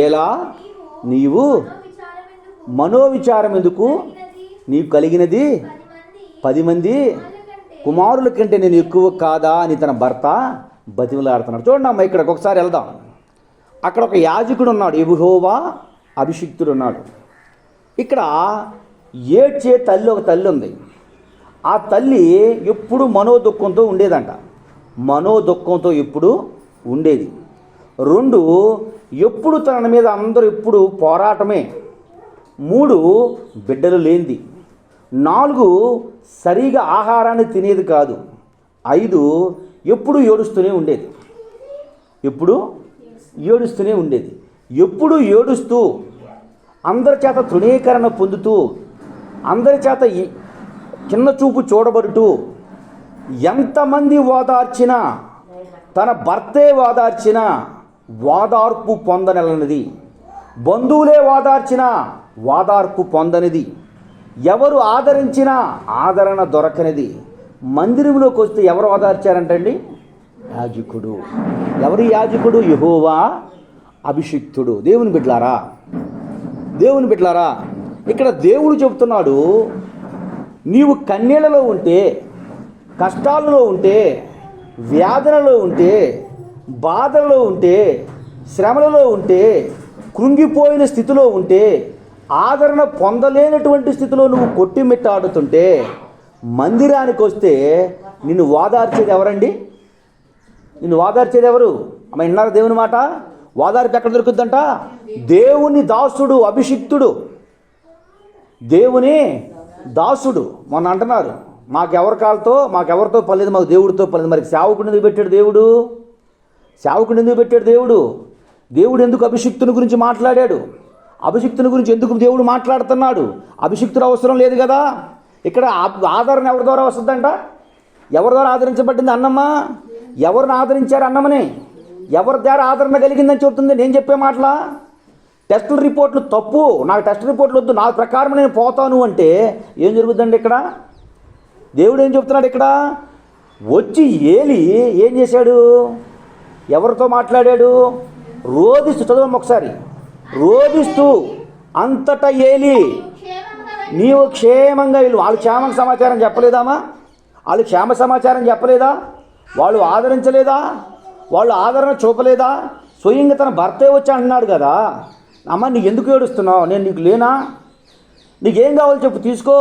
ఎలా? నీవు మనోవిచారం ఎందుకు? నీకు కలిగినది 10 మంది కుమారుల కంటే నేను ఎక్కువ కాదా అని తన భర్త బతిమలాడుతున్నాడు. చూడండి అమ్మ, ఇక్కడికి ఒకసారి వెళ్దాం. అక్కడ ఒక యాజకుడు ఉన్నాడు, యెహోవా అభిషిక్తుడు ఉన్నాడు. ఇక్కడ ఏడ్చే తల్లి ఒక తల్లి ఉంది. ఆ తల్లి ఎప్పుడు మనోదుఖంతో ఉండేదంట. మనోదుఖంతో ఎప్పుడు ఉండేది. 2 ఎప్పుడు తన మీద అందరూ ఎప్పుడు పోరాటమే. 3 బిడ్డలు లేనిది. 4 సరిగా ఆహారాన్ని తినేది కాదు. 5 ఎప్పుడు ఏడుస్తూనే ఉండేది. ఎప్పుడు ఏడుస్తూనే ఉండేది. ఎప్పుడు ఏడుస్తూ అందరి చేత తృణీకరణ పొందుతూ అందరి చేత చిన్న చూపు చూడబడుతూ ఎంతమంది ఓదార్చినా తన భర్తే ఓదార్చినా ఓదార్పు పొందనలన్నది. బంధువులే ఓదార్చినా ఓదార్పు పొందనిది. ఎవరు ఆదరించినా ఆదరణ దొరకనిది. మందిరంలోకి వస్తే ఎవరు ఓదార్చారంటండి? యాజకుడు. ఎవరు యాజకుడు? యెహోవా అభిషిక్తుడు. దేవుని బిడ్డలారా, దేవుని బిడ్డలారా, ఇక్కడ దేవుడు చెబుతున్నాడు, నీవు కన్నీళ్లలో ఉంటే, కష్టాలలో ఉంటే, వ్యాధులలో ఉంటే, బాధలలో ఉంటే, శ్రమలలో ఉంటే, కృంగిపోయిన స్థితిలో ఉంటే, ఆదరణ పొందలేనటువంటి స్థితిలో నువ్వు కొట్టిమిట్టాడుతుంటే మందిరానికి వస్తే నిన్ను ఓదార్చేది ఎవరండి? నిన్ను ఓదార్చేది ఎవరు? అమ్మ విన్నారా దేవుని మాట? ఓదార్పు ఎక్కడ దొరుకుద్దంట? దేవుని దాసుడు, అభిషిక్తుడు, దేవుని దాసుడు. మొన్న అంటున్నారు మాకెవరితో పర్లేదు, మాకు దేవుడితో పర్లేదు. మరి సేవకుడిని ఎందుకు పెట్టాడు దేవుడు? సేవకుడిని ఎందుకు పెట్టాడు దేవుడు? దేవుడు ఎందుకు అభిషిక్తుని గురించి మాట్లాడాడు? అభిషిక్తుని గురించి ఎందుకు దేవుడు మాట్లాడుతున్నాడు? అభిషిక్తుడు అవసరం లేదు కదా. ఇక్కడ ఆదరణ ఎవరి ద్వారా వస్తుందంట? ఎవరి ద్వారా ఆదరించబడింది అన్నమ్మ? ఎవరిని ఆదరించారు అన్నమని? ఎవరి ద్వారా ఆదరణ కలిగిందని చెబుతుంది. నేను చెప్పే మాటలా? టెస్టుల రిపోర్ట్లు తప్పు, నాకు టెస్ట్ రిపోర్ట్లు వద్దు, నా ప్రకారం నేను పోతాను అంటే ఏం జరుగుతుందండి? ఇక్కడ దేవుడు ఏం చెప్తున్నాడు? ఇక్కడ వచ్చి ఏలి ఏం చేశాడు? ఎవరితో మాట్లాడాడు? రోదిస్తూ, చదవమ్మ ఒకసారి. రోదిస్తూ అంతటా ఏలి నీవు క్షేమంగా వెళ్ళు. వాళ్ళు క్షేమ సమాచారం చెప్పలేదామా? వాళ్ళు క్షేమ సమాచారం చెప్పలేదా? వాళ్ళు ఆదరించలేదా? వాళ్ళు ఆదరణ చూపలేదా? స్వయంగా తన భర్తే వచ్చి అంటున్నాడు కదా, అమ్మ నీకు ఎందుకు ఏడుస్తున్నావు? నేను నీకు లేనా? నీకేం కావాలో చెప్పు తీసుకో,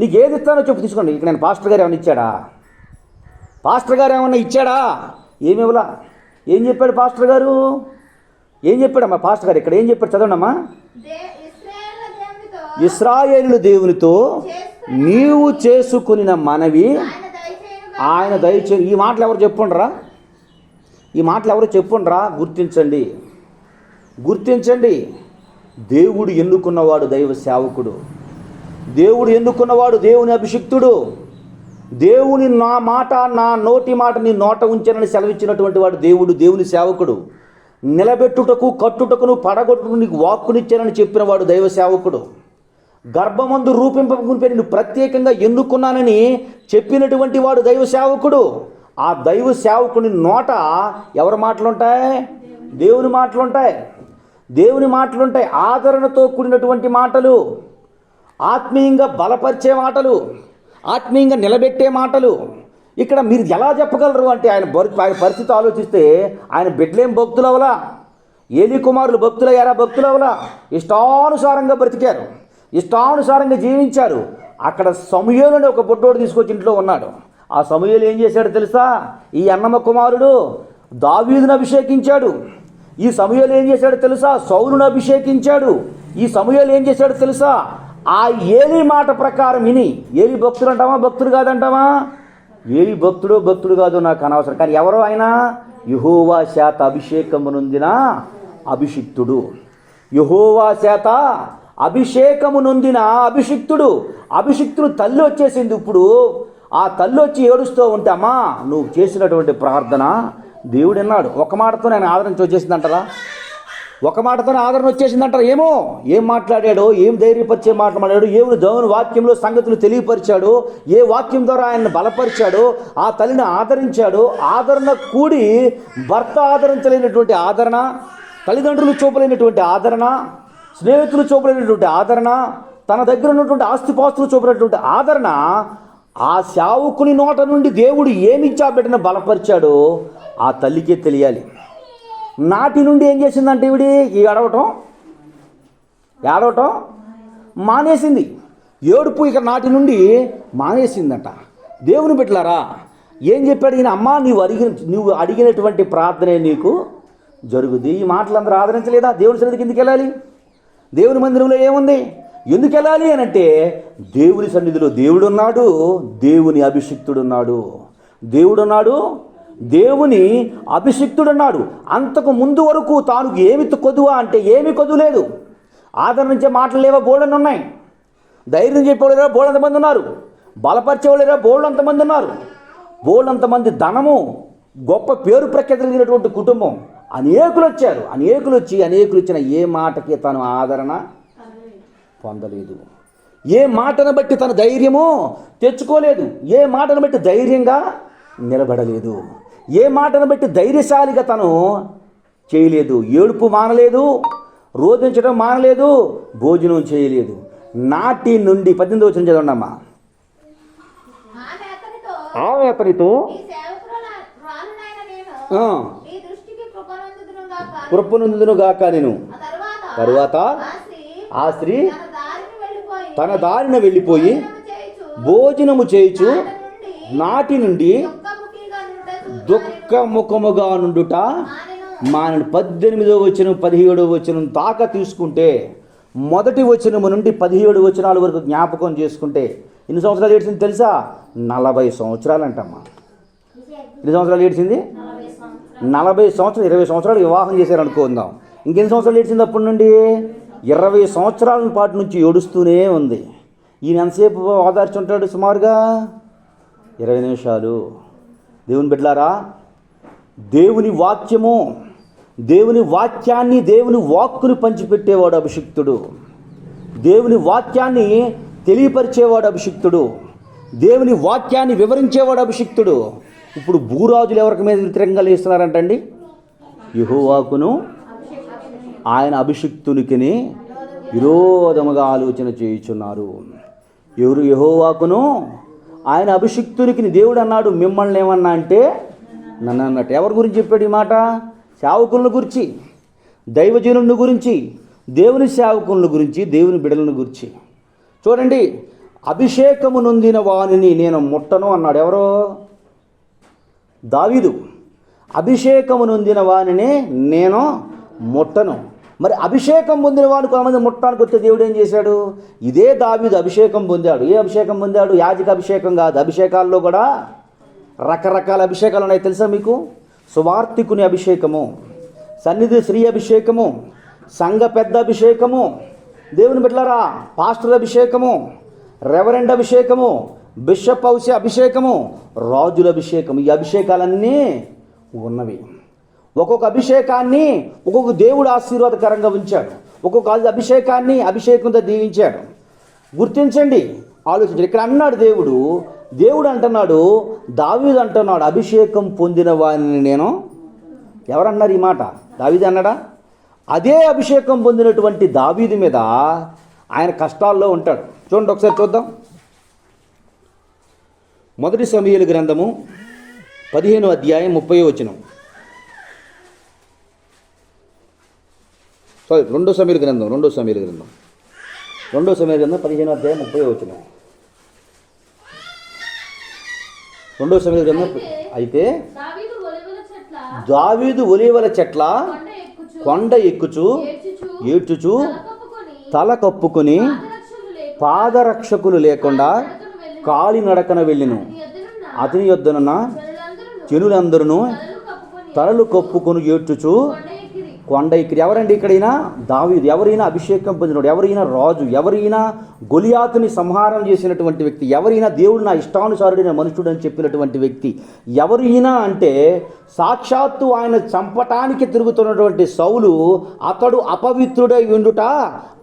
నీకు ఏది ఇస్తానో చెప్పు తీసుకోండి. ఇక్కడ నేను పాస్టర్ గారు ఏమైనా ఇచ్చాడా? పాస్టర్ గారు ఏమన్నా ఇచ్చాడా? ఏమి ఇవ్వలా. ఏం చెప్పాడు పాస్టర్ గారు? ఏం చెప్పాడమ్మా పాస్టర్ గారు? ఇక్కడ ఏం చెప్పాడు చదవండమ్మా. ఇశ్రాయేలు దేవునితో నీవు చేసుకుని మనవి ఆయన దయచేసి. ఈ మాటలు ఎవరు చెప్పుండ్రా? ఈ మాటలు ఎవరు చెప్పుండ్రా? గుర్తించండి, గుర్తించండి. దేవుడు ఎన్నుకున్నవాడు దైవ సేవకుడు. దేవుడు ఎన్నుకున్నవాడు దేవుని అభిషిక్తుడు. దేవుని నా మాట, నా నోటి మాట నీ నోట ఉంచానని సెలవిచ్చినటువంటి వాడు దేవుడు, దేవుని సేవకుడు. నిలబెట్టుటకు, కట్టుటకును, పడగొట్టుటకు నీకు వాక్కునిచ్చానని చెప్పిన వాడు దైవ సేవకుడు. గర్భమందు రూపింపకుని నిన్ను ప్రత్యేకంగా ఎన్నుకున్నానని చెప్పినటువంటి వాడు దైవ సేవకుడు. ఆ దైవ సేవకుని నోట ఎవరి మాటలుంటాయి? దేవుని మాటలుంటాయి. దేవుని మాటలుంటాయి. ఆదరణతో కూడినటువంటి మాటలు, ఆత్మీయంగా బలపరిచే మాటలు, ఆత్మీయంగా నిలబెట్టే మాటలు. ఇక్కడ మీరు ఎలా చెప్పగలరు అంటే ఆయన పరిస్థితి ఆలోచిస్తే ఆయన బిడ్డలేం భక్తులు అవలా? ఏలీ కుమారులు భక్తులయ్యారా? భక్తులు అవలా? ఇష్టానుసారంగా బ్రతికారు, ఇష్టానుసారంగా జీవించారు. అక్కడ సమూయేలు అనే ఒక బొడ్డోడు తీసుకొచ్చి ఇంట్లో ఉన్నాడు. ఆ సమూయేలు ఏం చేశాడు తెలుసా? ఈ అన్నమ్మ కుమారుడు దావీదును అభిషేకించాడు. ఈ సమూయేలు ఏం చేశాడు తెలుసా? సౌలును అభిషేకించాడు. ఈ సమూయేలు ఏం చేశాడు తెలుసా? ఆ ఏలీ మాట ప్రకారం విని, ఏలీ భక్తుడు అంటామా భక్తుడు కాదంటామా? ఏలీ భక్తుడు కాదు నాకు అనవసరం. కానీ ఎవరో ఆయన? యెహోవా చేత అభిషేకము నొందిన అభిషిక్తుడు. యెహోవా చేత అభిషేకము నొందిన అభిషిక్తుడు. అభిషిక్తుడు తల్లి వచ్చేసింది. ఇప్పుడు ఆ తల్లి వచ్చి ఏడుస్తూ ఉంటే, అమ్మా నువ్వు చేసినటువంటి ప్రార్థన దేవుడు విన్నాడు. ఒక మాటతో నేను ఆదరణ వచ్చేసిందంటారా? ఒక మాటతోనే ఆదరణ వచ్చేసిందంటారా? ఏమో ఏం మాట్లాడాడో, ఏం ధైర్యపరిచే మాట్లాడాడు, ఏమి దేవుని వాక్యంలో సంగతులు తెలియపరిచాడు, ఏ వాక్యం ద్వారా ఆయన్ని బలపరిచాడో ఆ తల్లిని ఆదరించాడు. ఆదరణ కూడి భర్త ఆదరించలేనటువంటి ఆదరణ, తల్లిదండ్రులు చూపలేనటువంటి ఆదరణ, స్నేహితులు చూపలేనటువంటి ఆదరణ, తన దగ్గర ఉన్నటువంటి ఆస్తిపాస్తులు చూపలేనటువంటి ఆదరణ, ఆ సేవకుని నోట నుండి దేవుడు ఏమిచ్చా బిడ్డను బలపరిచాడో ఆ తల్లికే తెలియాలి. నాటి నుండి ఏం చేసిందంటే ఈవిడి ఏడవటం మానేసింది. ఏడుపు ఇక నాటి నుండి మానేసిందట. దేవుని బిడ్డలారా ఏం చెప్పాడు ఈయన? అమ్మా నువ్వు అడిగినటువంటి ప్రార్థనే నీకు జరుగుద్ది. ఈ మాటలు అందరూ ఆదరించలేదా? దేవుని సన్నిధికి ఎందుకు వెళ్ళాలి? దేవుని మందిరంలో ఏముంది? ఎందుకు వెళ్ళాలి అని అంటే దేవుని సన్నిధిలో దేవుడున్నాడు, దేవుని అభిషిక్తుడున్నాడు. దేవుడున్నాడు, దేవుని అభిషిక్తుడున్నాడు. అంతకు ముందు వరకు తాను ఏమి కొదువా అంటే ఏమీ కొదులేదు. ఆదరించే మాటలు లేవో బోళ్ళని ఉన్నాయి, ధైర్యం చెప్పేవాళ్ళేరా బోళ్ళంతమంది ఉన్నారు, బలపరిచేవాళ్ళేరా బోళ్ళంతమంది ఉన్నారు. బోళ్ళంతమంది ధనము, గొప్ప పేరు ప్రఖ్యాతి కలిగినటువంటి కుటుంబం, అనేకులు వచ్చారు. అనేకులు వచ్చిన ఏ మాటకి తను ఆదరణ పొందలేదు. ఏ మాటను బట్టి తన ధైర్యము తెచ్చుకోలేదు. ఏ మాటను బట్టి ధైర్యంగా నిలబడలేదు. ఏ మాటను బట్టి ధైర్యశాలిగా తను చేయలేదు. ఏడుపు మానలేదు, రోధించడం మానలేదు, భోజనం చేయలేదు. నాటి నుండి 18వ వచనం చదవండి అమ్మా. ఆమె అతనితో కృపనందునుగాక నేను. తరువాత ఆ స్త్రీ తన దారిన వెళ్ళిపోయి భోజనము చేయుచు నాటి నుండి దుఃఖముఖముగా నుండుట మానను. 18వ వచనం 17వ వచనం దాకా తీసుకుంటే, మొదటి వచనము నుండి 17 వచనాల వరకు జ్ఞాపకం చేసుకుంటే ఎన్ని సంవత్సరాలు ఏడ్చింది తెలుసా? 40 సంవత్సరాలు అంటమ్మా. ఎన్ని సంవత్సరాలు ఏడ్చింది? 40 సంవత్సరాలు. 20 సంవత్సరాలు వివాహం చేశారు అనుకుందాం. ఇంకెన్ని సంవత్సరాలు ఏడ్చింది అప్పటి నుండి? 20 సంవత్సరాల పాటు నుంచి ఏడుస్తూనే ఉంది. ఈయన ఎంతసేపు ఓదార్చుంటాడు? సుమారుగా 20 నిమిషాలు. దేవుని బిడ్డలారా, దేవుని వాక్యము, దేవుని వాక్యాన్ని, దేవుని వాక్కుని పంచిపెట్టేవాడు అభిషిక్తుడు. దేవుని వాక్యాన్ని తెలియపరిచేవాడు అభిషిక్తుడు. దేవుని వాక్యాన్ని వివరించేవాడు అభిషిక్తుడు. ఇప్పుడు భూరాజులు ఎవరికి మీద వ్యతిరేకంగా లేస్తున్నారంటండి? యెహోవాకును ఆయన అభిషిక్తునికి విరోధముగా ఆలోచన చేయుచున్నారు. ఎవరు? యెహోవాకును ఆయన అభిషిక్తునికి. దేవుడు అన్నాడు, మిమ్మల్ని ఏమన్నా అంటే నన్ను అన్నట్టు. ఎవరి గురించి చెప్పాడు ఈ మాట? సేవకులను గురించి, దైవజనుల గురించి, దేవుని సేవకుల గురించి, దేవుని బిడ్డలను గురించి. చూడండి, అభిషేకము నొందిన వానిని నేను ముట్టను అన్నాడు. ఎవరో? దావీదు. అభిషేకము నొందిన వానిని నేను ముట్టను. మరి అభిషేకం పొందిన వాడు కొంతమంది ముట్టడానికి వస్తే దేవుడు ఏం చేశాడు? ఇదే దావీదు అభిషేకం పొందాడు. ఏ అభిషేకం పొందాడు? యాజక అభిషేకం కాదు. అభిషేకాల్లో కూడా రకరకాల అభిషేకాలు ఉన్నాయి. తెలుసా మీకు? సువార్తికుని అభిషేకము, సన్నిధి శ్రీ అభిషేకము, సంఘ పెద్ద అభిషేకము, దేవుని బిడ్డలారా పాస్టర్ అభిషేకము, రెవరెండ్ అభిషేకము, బిషప్ హౌస్ అభిషేకము, రాజుల అభిషేకము. ఈ అభిషేకాలన్నీ ఉన్నవి. ఒక్కొక్క అభిషేకాన్ని ఒక్కొక్క దేవుడు ఆశీర్వాదకరంగా ఉంచాడు. ఒక్కొక్క అభిషేకాన్ని అభిషేకంతో దీవించాడు. గుర్తించండి, ఆలోచించండి. ఇక్కడ అన్నాడు దేవుడు అంటున్నాడు, దావీదు అంటున్నాడు, అభిషేకం పొందిన వారిని నేను. ఎవరన్నారు ఈ మాట? దావీదు అన్నాడా? అదే అభిషేకం పొందినటువంటి దావీదు మీద ఆయన కష్టాల్లో ఉంటాడు. చూడండి, ఒకసారి చూద్దాం. 1 సమూయేలు గ్రంథము 15వ అధ్యాయం 30వ వచనం. 2 సమూయేలు గ్రంథం 15వ అధ్యాయం 30వ వచనం. 2 సమూయేలు గ్రంథం. అయితే దావీదు ఒలీవల చెట్ల కొండ ఎక్కుచు ఏడ్చుచు తల కప్పుకొని పాదరక్షకులు లేకుండా కాలినడకన వెళ్ళెను. అతని యొద్దనున్న జనులందరూ తలలు కప్పుకొని ఏడ్చుచు కొండ ఎక్కిరి. ఎవరండి ఇక్కడైనా? దావీదు. ఎవరైనా అభిషేకం పొందినవాడు, ఎవరైనా రాజు, ఎవరైనా గొలియాతుని సంహారం చేసినటువంటి వ్యక్తి, ఎవరైనా దేవుడు నా ఇష్టానుసారుడైన మనుషుడు అని చెప్పినటువంటి వ్యక్తి, ఎవరైనా అంటే సాక్షాత్తు ఆయన చంపటానికి తిరుగుతున్నటువంటి సౌలు అతడు అపవిత్రుడై ఉండుట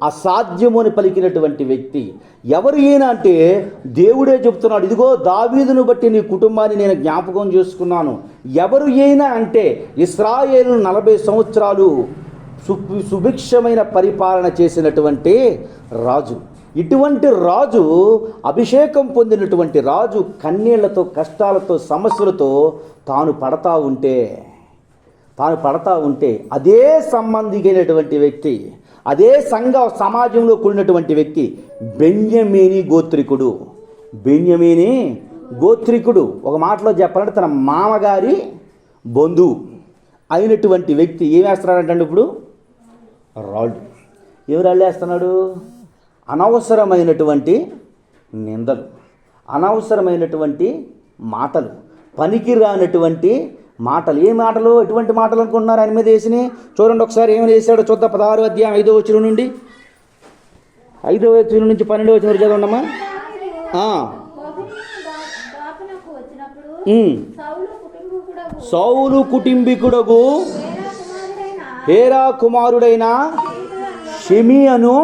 అసాధ్యము అని పలికినటువంటి వ్యక్తి. ఎవరైనా అంటే దేవుడే చెప్తున్నాడు, ఇదిగో దావీదును బట్టి నీ కుటుంబాన్ని నేను జ్ఞాపకం చేసుకున్నాను. ఎవరు అయినా అంటే ఇశ్రాయేలు 40 సంవత్సరాలు సుభిక్షమైన పరిపాలన చేసినటువంటి రాజు. ఇటువంటి రాజు, అభిషేకం పొందినటువంటి రాజు కన్నీళ్లతో, కష్టాలతో, సమస్యలతో తాను పడతా ఉంటే అదే సంబంధికైనటువంటి వ్యక్తి, అదే సంఘ సమాజంలో కూడినటువంటి వ్యక్తి బెన్యమీని గోత్రికుడు. ఒక మాటలో చెప్పాలంటే తన మామగారి బంధువు అయినటువంటి వ్యక్తి ఏం వేస్తున్నాడంటే ఇప్పుడు రాళ్ళు. ఏమి రాళ్ళు వేస్తున్నాడు? అనవసరమైనటువంటి నిందలు, అనవసరమైనటువంటి మాటలు, పనికిరానటువంటి మాటలు. ఏ మాటలు? ఎటువంటి మాటలు అనుకుంటున్నారు ఆయన మీద వేసినాయి? చూడండి ఒకసారి ఏమైనా వేసాడో చూద్దాం. 16వ అధ్యాయం 5వ వచనం నుండి 5వ వచనం నుంచి 12వ వచనం వరకు చదవండమ్మా. సౌలు కుటుంబీకుడగు హేరా కుమారుడైన షిమియను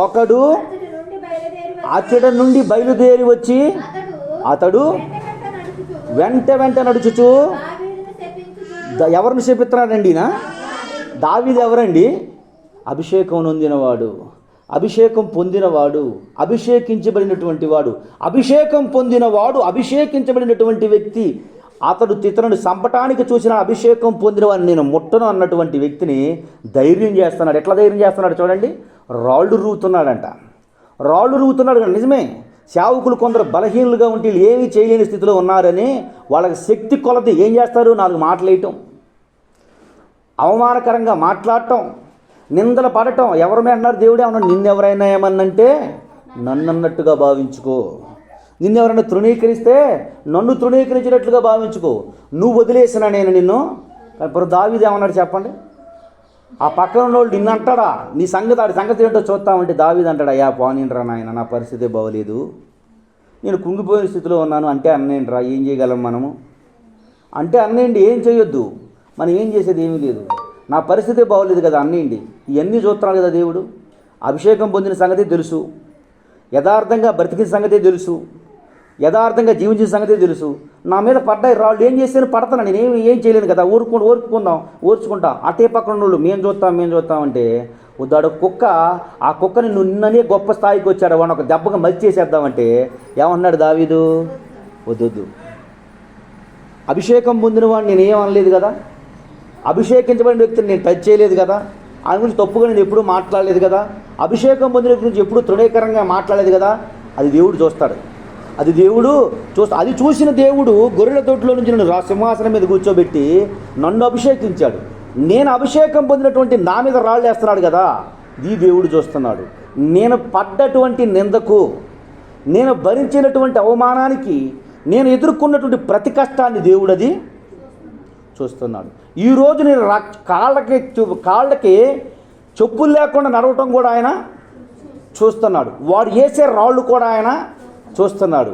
ఒకడు అతడి నుండి బయలుదేరి వచ్చి అతడు వెంట నడుచుచు ఎవరిని శపిస్తున్నాడండి? దావీదు ఎవరండి? అభిషేకం నొందినవాడు, అభిషేకం పొందినవాడు, అభిషేకించబడినటువంటి వాడు, అభిషేకం పొందినవాడు, అభిషేకించబడినటువంటి వ్యక్తి. అతడు ఇతరులను చంపటానికి చూసిన అభిషేకం పొందిన వాడిని నేను ముట్టను అన్నటువంటి వ్యక్తిని ధైర్యం చేస్తున్నాడు. ఎట్లా ధైర్యం చేస్తున్నాడు చూడండి. రాళ్ళు రూతున్నాడు. నిజమే, సేవకులు కొందరు బలహీనులుగా ఉంటే ఏమీ చేయలేని స్థితిలో ఉన్నారని వాళ్ళకి శక్తి కొలది ఏం చేస్తారు? 4 మాటలు వేయటం, అవమానకరంగా మాట్లాడటం, నిందలు పడటం. ఎవరి మీద అన్నారు? దేవుడే అన్నాడు, నిన్నెవరైనా ఏమన్నంటే నన్ను అన్నట్టుగా భావించుకో, నిన్నెవరైనా తృణీకరిస్తే నన్ను తృణీకరించినట్లుగా భావించుకో, నువ్వు వదిలేసినా నేను నిన్ను. ఇప్పుడు దావీదు ఏమన్నాడు చెప్పండి? ఆ పక్కన ఉన్నోళ్ళు నిన్ను అంటాడా, నీ సంగతి ఆడి సంగతి ఏంటో చూస్తామంటే దావీదు అంటాడు, అయ్యా పోనీండ్రా నాయన, నా పరిస్థితి బాగోలేదు, నేను కుంగిపోయిన స్థితిలో ఉన్నాను అంటే అన్నేంట్రా, ఏం చేయగలం మనము అంటే అన్నేయండి, ఏం చేయొద్దు, మనం ఏం చేసేది ఏమీ లేదు, నా పరిస్థితి బాగోలేదు కదా అన్నేయండి. ఇవన్నీ చూస్తున్నాడు కదా దేవుడు. అభిషేకం పొందిన సంగతి తెలుసు, యథార్థంగా బ్రతికిన సంగతి తెలుసు, యథార్థంగా జీవించిన సంగతి తెలుసు. నా మీద పడ్డాయి రాళ్ళు, ఏం చేస్తాను, పడతాను, నేను ఏం చేయలేను కదా, ఓర్చుకుంటా. అటే పక్కన వాళ్ళు మేము చూస్తామంటే వద్దాడు కుక్క, ఆ కుక్కని నిన్ననే గొప్ప స్థాయికి వచ్చాడు, వాడు ఒక దెబ్బగా మలిచి చేసేద్దామంటే ఏమన్నాడు దావీదు, వద్దు. అభిషేకం పొందిన వాడిని నేను ఏమనలేదు కదా, అభిషేకించబడిన వ్యక్తిని నేను టచ్ చేయలేదు కదా, ఆయన గురించి తప్పుగా నేను ఎప్పుడూ మాట్లాడలేదు కదా, అభిషేకం పొందిన గురించి ఎప్పుడూ తృణీకరంగా మాట్లాడలేదు కదా. అది దేవుడు చూస్తాడు, అది చూసిన దేవుడు గొర్రెల తోటలో నుంచి నన్ను సింహాసనం మీద కూర్చోబెట్టి నన్ను అభిషేకించాడు. నేను అభిషేకం పొందినటువంటి నా మీద రాళ్ళు వేస్తున్నాడు కదా, ఈ దేవుడు చూస్తున్నాడు. నేను పడ్డటువంటి నిందకు, నేను భరించినటువంటి అవమానానికి, నేను ఎదుర్కొన్నటువంటి ప్రతి కష్టాన్ని దేవుడు అది చూస్తున్నాడు. ఈరోజు నేను కాళ్ళకి చెప్పులు లేకుండా నడవటం కూడా ఆయన చూస్తున్నాడు, వాడు వేసే రాళ్ళు కూడా ఆయన చూస్తున్నాడు.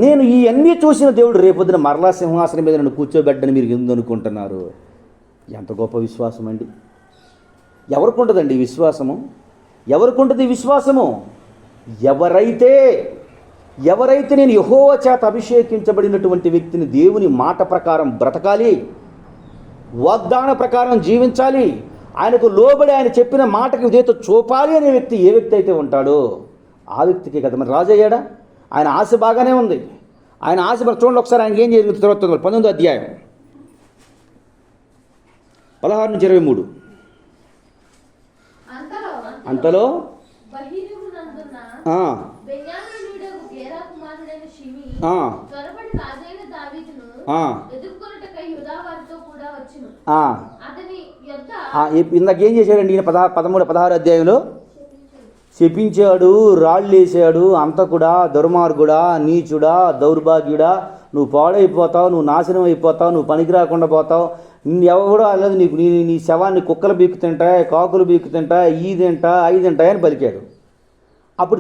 నేను ఇవన్నీ చూసిన దేవుడు రేపొద్దున మరలా సింహాసనం మీద నన్ను కూర్చోబెట్టని మీరు ఎందుకుంటున్నారు? ఎంత గొప్ప విశ్వాసం అండి! ఎవరికి ఉంటుందండి విశ్వాసము? ఎవరికి ఉంటుంది విశ్వాసము? ఎవరైతే నేను యెహోవా చేత అభిషేకించబడినటువంటి వ్యక్తిని, దేవుని మాట ప్రకారం బ్రతకాలి, వాగ్దాన ప్రకారం జీవించాలి, ఆయనకు లోబడి ఆయన చెప్పిన మాటకి విధేయత చూపాలి అనే వ్యక్తి ఏ వ్యక్తి అయితే ఉంటాడో ఆ వ్యక్తికి కదా మరి రాజు అయ్యాడా. ఆయన ఆశ బాగానే ఉంది, ఆయన ఆశ చూడండి ఒకసారి ఆయనకి ఏం జరుగుతుంది. 19వ అధ్యాయం 16 నుంచి 23. అంతలో ఇందాకేం చేశాడండి ఈయన 13, 16 అధ్యాయంలో శపించాడు, రాళ్ళు వేసాడు, అంతకుడా, దుర్మార్గుడా, నీచుడా, దౌర్భాగ్యుడా, నువ్వు పాడైపోతావు, నువ్వు నాశనం అయిపోతావు, నువ్వు పనికి రాకుండా పోతావు, ఎవడో అలాగే నీ శవాన్ని కుక్కలు బీక్కు తింటాయి, కాకులు బీక్కు తింటాయి, ఈ తింటాయి అని పలికాడు. అప్పుడు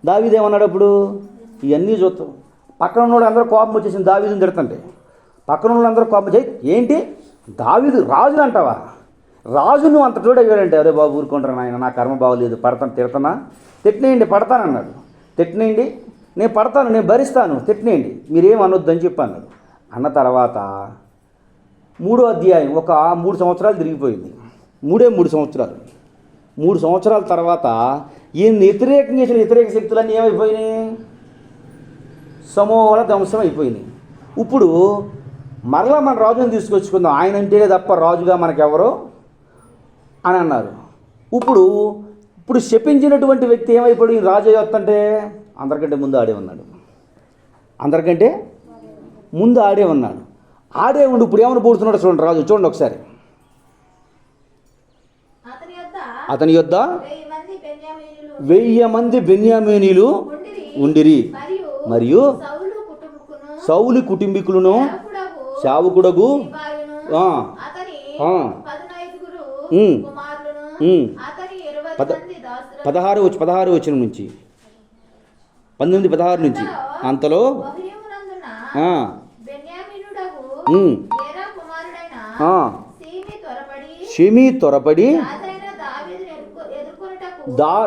దావీదేమన్నాడు అప్పుడు? ఇవన్నీ చూస్తాం. పక్కన ఉన్నోడు అందరూ కోపం వచ్చేసింది దావీదుని తిడుతుంటే, పక్కన ఉన్న అందరూ కోపం చేయి, ఏంటి దావీదు రాజుని అంటావా? రాజు నువ్వు అంత చూడవేరంటే, అరే బాబు ఊరుకుంటాను ఆయన, నా కర్మ బాగోలేదు, తిడతానా, తిట్టినేయండి, పడతానన్నాడు. తిట్టినేయండి, నేను పడతాను, నేను భరిస్తాను, తిట్టినేయండి, మీరేం అనొద్దని చెప్పాను. అన్న తర్వాత 3వ అధ్యాయం ఒక 3 సంవత్సరాలు తిరిగిపోయింది. 3 సంవత్సరాలు. 3 సంవత్సరాల తర్వాత ఈయన వ్యతిరేకం చేసిన వ్యతిరేక శక్తులన్నీ ఏమైపోయినాయి? సమూల ధ్వంసం అయిపోయినాయి. ఇప్పుడు మరలా మన రాజుని తీసుకొచ్చుకుందాం, ఆయన అంటే తప్ప రాజుగా మనకెవరో అని అన్నారు. ఇప్పుడు శపించినటువంటి వ్యక్తి ఏమైపోయి రాజు అయ్యొత్తంటే అందరికంటే ముందు ఆడే ఉన్నాడు. ఆడే ఉండి ఇప్పుడు ఏమైనా పూడుతున్నాడు చూడండి రాజు, చూడండి ఒకసారి. అతని యొద్ద 1000 మంది బెన్యామీనీలు ఉండిరి, మరియు సౌలు కుటుంబీకులను శావకుడగు 16 వచ్చిన నుంచి 19-16 నుంచి. అంతలో షిమీ త్వరపడి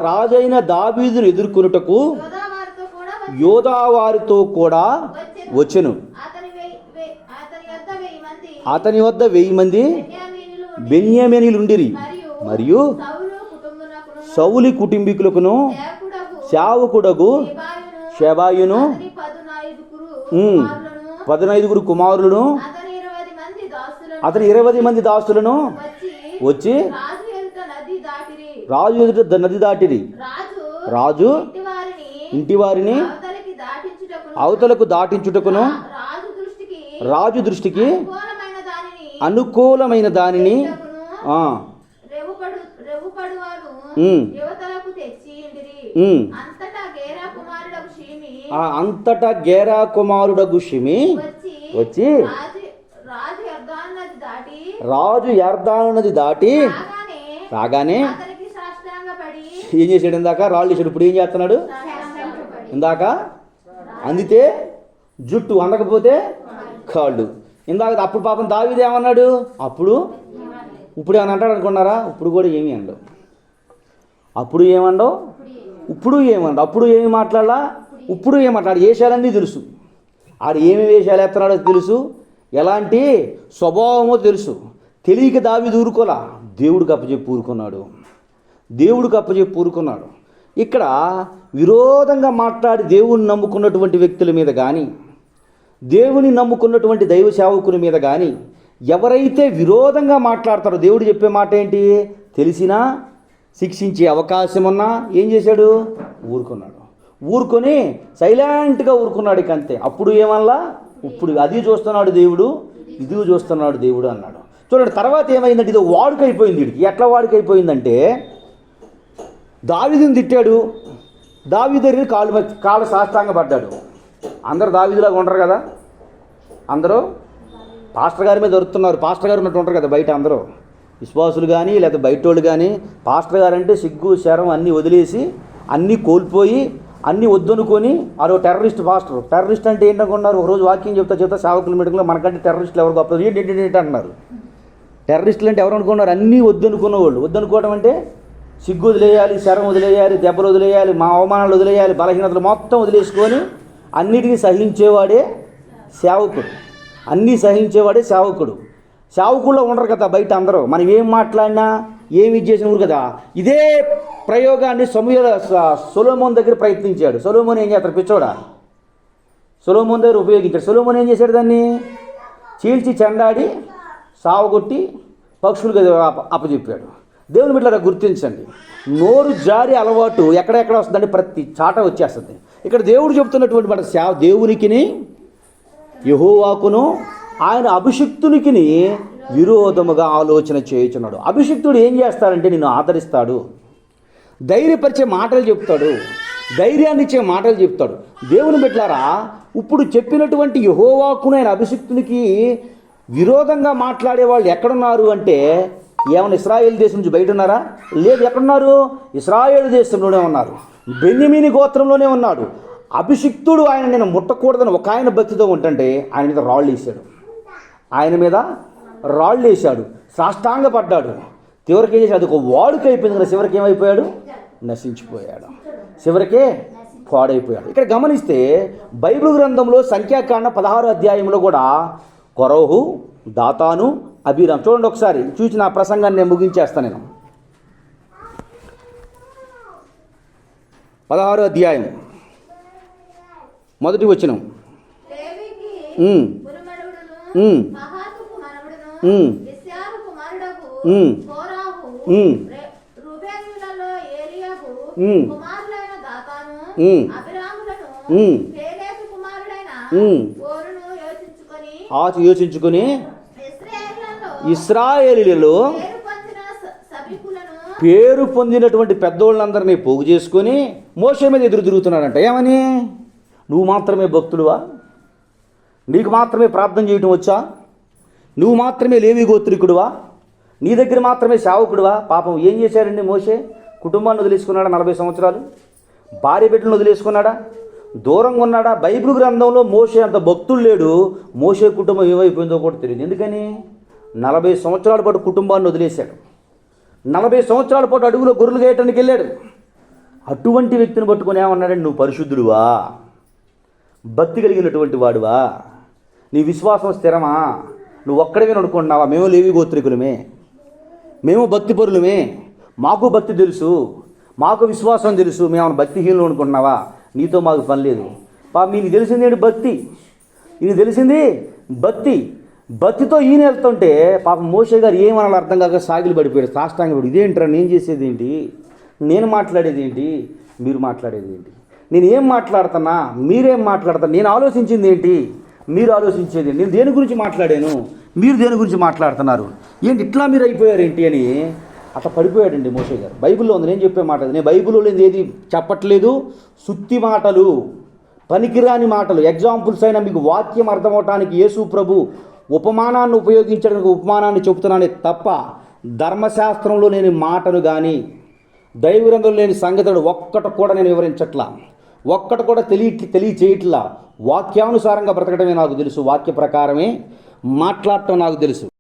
రాజైన దావీదును ఎదుర్కొనుటకు యోధావారితో కూడా వచ్చెను. అతని వద్ద 1000 మంది బెన్యామీనీలు ఉండిరి, మరియు సౌలు కుటుంబీకులకును శావకుడగు షెబాయును 15 కుమారులను, అతని 20 మంది దాసులను వచ్చి రాజు ఎదుట నది దాటిరి. రాజు ఇంటి వారిని అవతలకు దాటించుటకును రాజు దృష్టికి అనుకూలమైన దానిని అంతటా గేరా కుమారుడగు షిమి వచ్చి రాజు యొర్దాను నది దాటి రాగానే అతనికి సాష్టాంగపడి ఏం చేశాడు? ఇందాక రాళ్ళు వేసాడు, ఇప్పుడు ఏం చేస్తున్నాడు? సాష్టాంగపడి ఇందాక అందితే జుట్టు, అందకపోతే కాళ్ళు. ఇందాక అప్పుడు పాపం దావీదు ఏమన్నాడు? అప్పుడు ఇప్పుడు ఏమన్నా అంటాడు అనుకున్నారా? ఇప్పుడు కూడా ఏమీ అనడు. అప్పుడు ఏమండవు, ఇప్పుడు ఏమండవు. అప్పుడు ఏమి మాట్లాడాలా, ఇప్పుడు ఏం మాట్లాడు. వేషాలన్నీ తెలుసు, ఆడు ఏమి వేషాలు ఎత్తనాడో తెలుసు, ఎలాంటి స్వభావమో తెలుసు. తెలియక దావీదు ఊరుకోలా, దేవుడికి అప్పచెప్పి ఊరుకున్నాడు. దేవుడికి అప్పచెప్పి ఊరుకున్నాడు. ఇక్కడ విరోధంగా మాట్లాడి దేవుని నమ్ముకున్నటువంటి వ్యక్తుల మీద కానీ, దేవుని నమ్ముకున్నటువంటి దైవ సేవకుని మీద కానీ ఎవరైతే విరోధంగా మాట్లాడతారో, దేవుడు చెప్పే మాట ఏంటి? తెలిసినా శిక్షించే అవకాశం ఉన్నా ఏం చేశాడు? ఊరుకున్నాడు. ఊరుకొని సైలెంట్గా ఊరుకున్నాడు. ఇక అంతే. అప్పుడు ఏమల్లా, ఇప్పుడు అది చూస్తున్నాడు దేవుడు, ఇది చూస్తున్నాడు దేవుడు అన్నాడు. చూడండి తర్వాత ఏమైందంటే, ఇది వాడుకైపోయింది. వీడికి ఎట్లా వాడుకైపోయిందంటే, దావీదుని తిట్టాడు, దావీదు దగ్గర కాళ్ళు సాష్టాంగ పడ్డాడు. అందరూ దావీదులాగా ఉండరు కదా, అందరూ పాస్టర్ గారి మీద దొరుకుతున్నారు. పాస్టర్ గారు ఉన్నట్టు ఉంటారు కదా బయట అందరూ, విశ్వాసులు కానీ లేదా బయట వాళ్ళు కానీ. పాస్టర్ గారు అంటే సిగ్గు శరం అన్నీ వదిలేసి, అన్నీ కోల్పోయి, అన్నీ వద్దనుకొని, అదో టెర్రరిస్ట్ పాస్టర్. టెర్రరిస్ట్ అంటే ఏంటనుకున్నారు? ఒకరోజు వాక్యం చెప్తా సేవకుల మీటింగ్లో మనకంటే టెర్రరిస్టులు ఎవరు గొప్ప ఏంటి అంటున్నారు. టెర్రరిస్టులు అంటే ఎవరు అనుకున్నారు? అన్నీ వద్దనుకున్న వాళ్ళు. వద్దనుకోవడం అంటే సిగ్గు వదిలేయాలి, శరం వదిలేయాలి, దెబ్బలు వదిలేయాలి, మా అవమానాలు వదిలేయాలి, బలహీనతలు మొత్తం వదిలేసుకొని అన్నిటినీ సహించేవాడే సేవకుడు. అన్నీ సహించేవాడే సేవకుడు. సేవకుల్లో ఉండరు కదా బయట అందరూ. మనం ఏం మాట్లాడినా ఏమి చేసిన ఊరు కదా. ఇదే ప్రయోగాన్ని సొలొమోన్ దగ్గర ప్రయత్నించాడు. సొలొమోన్ ఏం చేస్తాడు? పిచ్చోడా. సొలొమోన్ దగ్గర ఉపయోగించాడు. సొలొమోన్ ఏం చేశాడు? దాన్ని చీల్చి చెండాడి సావగొట్టి పక్షులుగా అప్పచెప్పాడు. దేవుని బిడ్డలారా గుర్తించండి, నోరు జారి అలవాటు ఎక్కడెక్కడ వస్తుందంటే ప్రతి చాట వచ్చేస్తుంది. ఇక్కడ దేవుడు చెప్తున్నటువంటి మన దేవునికిని యెహోవాకును ఆయన అభిషిక్తునికిని విరోధముగా ఆలోచన చేయుచున్నాడు. అభిషిక్తుడు ఏం చేస్తాడంటే నిన్ను ఆదరిస్తాడు, ధైర్యపరిచే మాటలు చెప్తాడు, ధైర్యాన్ని ఇచ్చే మాటలు చెప్తాడు. దేవుని బిడ్డలారా, ఇప్పుడు చెప్పినటువంటి యెహోవాకును ఆయన అభిషిక్తునికి విరోధంగా మాట్లాడే వాళ్ళు ఎక్కడున్నారు అంటే, ఏమైనా ఇశ్రాయేలు దేశం నుంచి బయట ఉన్నారా? లేదు. ఎక్కడున్నారు? ఇశ్రాయేలు దేశంలోనే ఉన్నారు, బెన్యమీని గోత్రంలోనే ఉన్నాడు. అభిషిక్తుడు ఆయన నేను ముట్టకూడదని ఒక ఆయన భక్తితో ఉంటుంటే ఆయన మీద రాళ్ళు వేసాడు, ఆయన మీద రాళ్ళు వేశాడు, సాష్టాంగపడ్డాడు. చివరికి ఏం చేశాడు? అది ఒక వాడుక అయిపోయింది కదా. చివరికి ఏమైపోయాడు? నశించిపోయాడు, చివరికే పాడైపోయాడు. ఇక్కడ గమనిస్తే బైబిల్ గ్రంథంలో సంఖ్యాకాండ 16వ అధ్యాయంలో కూడా కొరహు, దాతాను, అబీరాం. చూడండి ఒకసారి, చూసి నా ప్రసంగాన్ని నేను ముగించేస్తాను. నేను 16వ అధ్యాయం మొదటి వచనం. యోచించుకొని ఇశ్రాయేలీయులలో పేరు పొందినటువంటి పెద్దోళ్ళందరినీ పోగు చేసుకొని మోషే మీద ఎదురు తిరుగుతున్నాడంట. ఏమని? నువ్వు మాత్రమే భక్తుడువా? నీకు మాత్రమే ప్రార్థన చేయటం వచ్చా? నువ్వు మాత్రమే లేవి గోత్రికుడువా? నీ దగ్గర మాత్రమే సేవకుడువా? పాపం ఏం చేశాడండి మోషే? కుటుంబాన్ని వదిలేసుకున్నాడా? 40 సంవత్సరాలు భార్య బిడ్డలను వదిలేసుకున్నాడా? దూరంగా ఉన్నాడా? బైబిల్ గ్రంథంలో మోషే అంత భక్తుడు లేడు. మోషే కుటుంబం ఏమైపోయిందో కూడా తెలియదు. ఎందుకని? 40 సంవత్సరాల పాటు కుటుంబాన్ని వదిలేశాడు. 40 సంవత్సరాల పాటు అడుగులో గొర్రెలు గేయటానికి వెళ్ళాడు. అటువంటి వ్యక్తిని పట్టుకొని ఏమన్నాడంటే, నువ్వు పరిశుద్ధుడువా? భక్తి కలిగినటువంటి వాడువా? నీ విశ్వాసం స్థిరమా? నువ్వు ఒక్కడివే అనుకుంటున్నావా? మేము లేవి గోత్రికులమే, మేము భక్తి పరులమే, మాకు భక్తి తెలుసు, మాకు విశ్వాసం తెలుసు, మేము భక్తిహీనులు అనుకుంటున్నావా? నీతో మాకు పని లేదు. మీకు తెలిసింది ఏంటి? భక్తి. ఇది తెలిసింది భక్తి. భక్తితో ఈయన వెళ్తుంటే పాపం మోషే గారు ఏమనాలో అర్థం కాక సాగిలు పడిపోయాడు, సాష్టాంగపడి. ఇదేంట్రా, నేను చేసేది ఏంటి, నేను మాట్లాడేది ఏంటి, మీరు మాట్లాడేది ఏంటి, నేను ఏం మాట్లాడుతున్నా, మీరేం మాట్లాడతారు, నేను ఆలోచించింది ఏంటి, మీరు ఆలోచించేది ఏంటి, నేను దేని గురించి మాట్లాడాను, మీరు దేని గురించి మాట్లాడుతున్నారు, ఏంటి ఇట్లా మీరు అయిపోయారు ఏంటి అని అట్లా పడిపోయాడండి మోషే గారు. బైబిల్లో ఉంది, నేను చెప్పే మాట. నేను బైబిల్లో లేని ఏది చెప్పట్లేదు. సుత్తి మాటలు, పనికిరాని మాటలు, ఎగ్జాంపుల్స్ అయినా మీకు వాక్యం అర్థమవటానికి యేసు ప్రభు ఉపమానాన్ని ఉపయోగించడానికి ఉపమానాన్ని చెబుతున్నానే తప్ప ధర్మశాస్త్రంలో లేని మాటను కానీ దైవగ్రంథంలో లేని సంగతులు ఒక్కటి కూడా నేను వివరించట్లా, ఒక్కటి కూడా తెలియచేయట్లా. వాక్యానుసారంగా బ్రతకడమే నాకు తెలుసు, వాక్య ప్రకారమే మాట్లాడటం నాకు తెలుసు.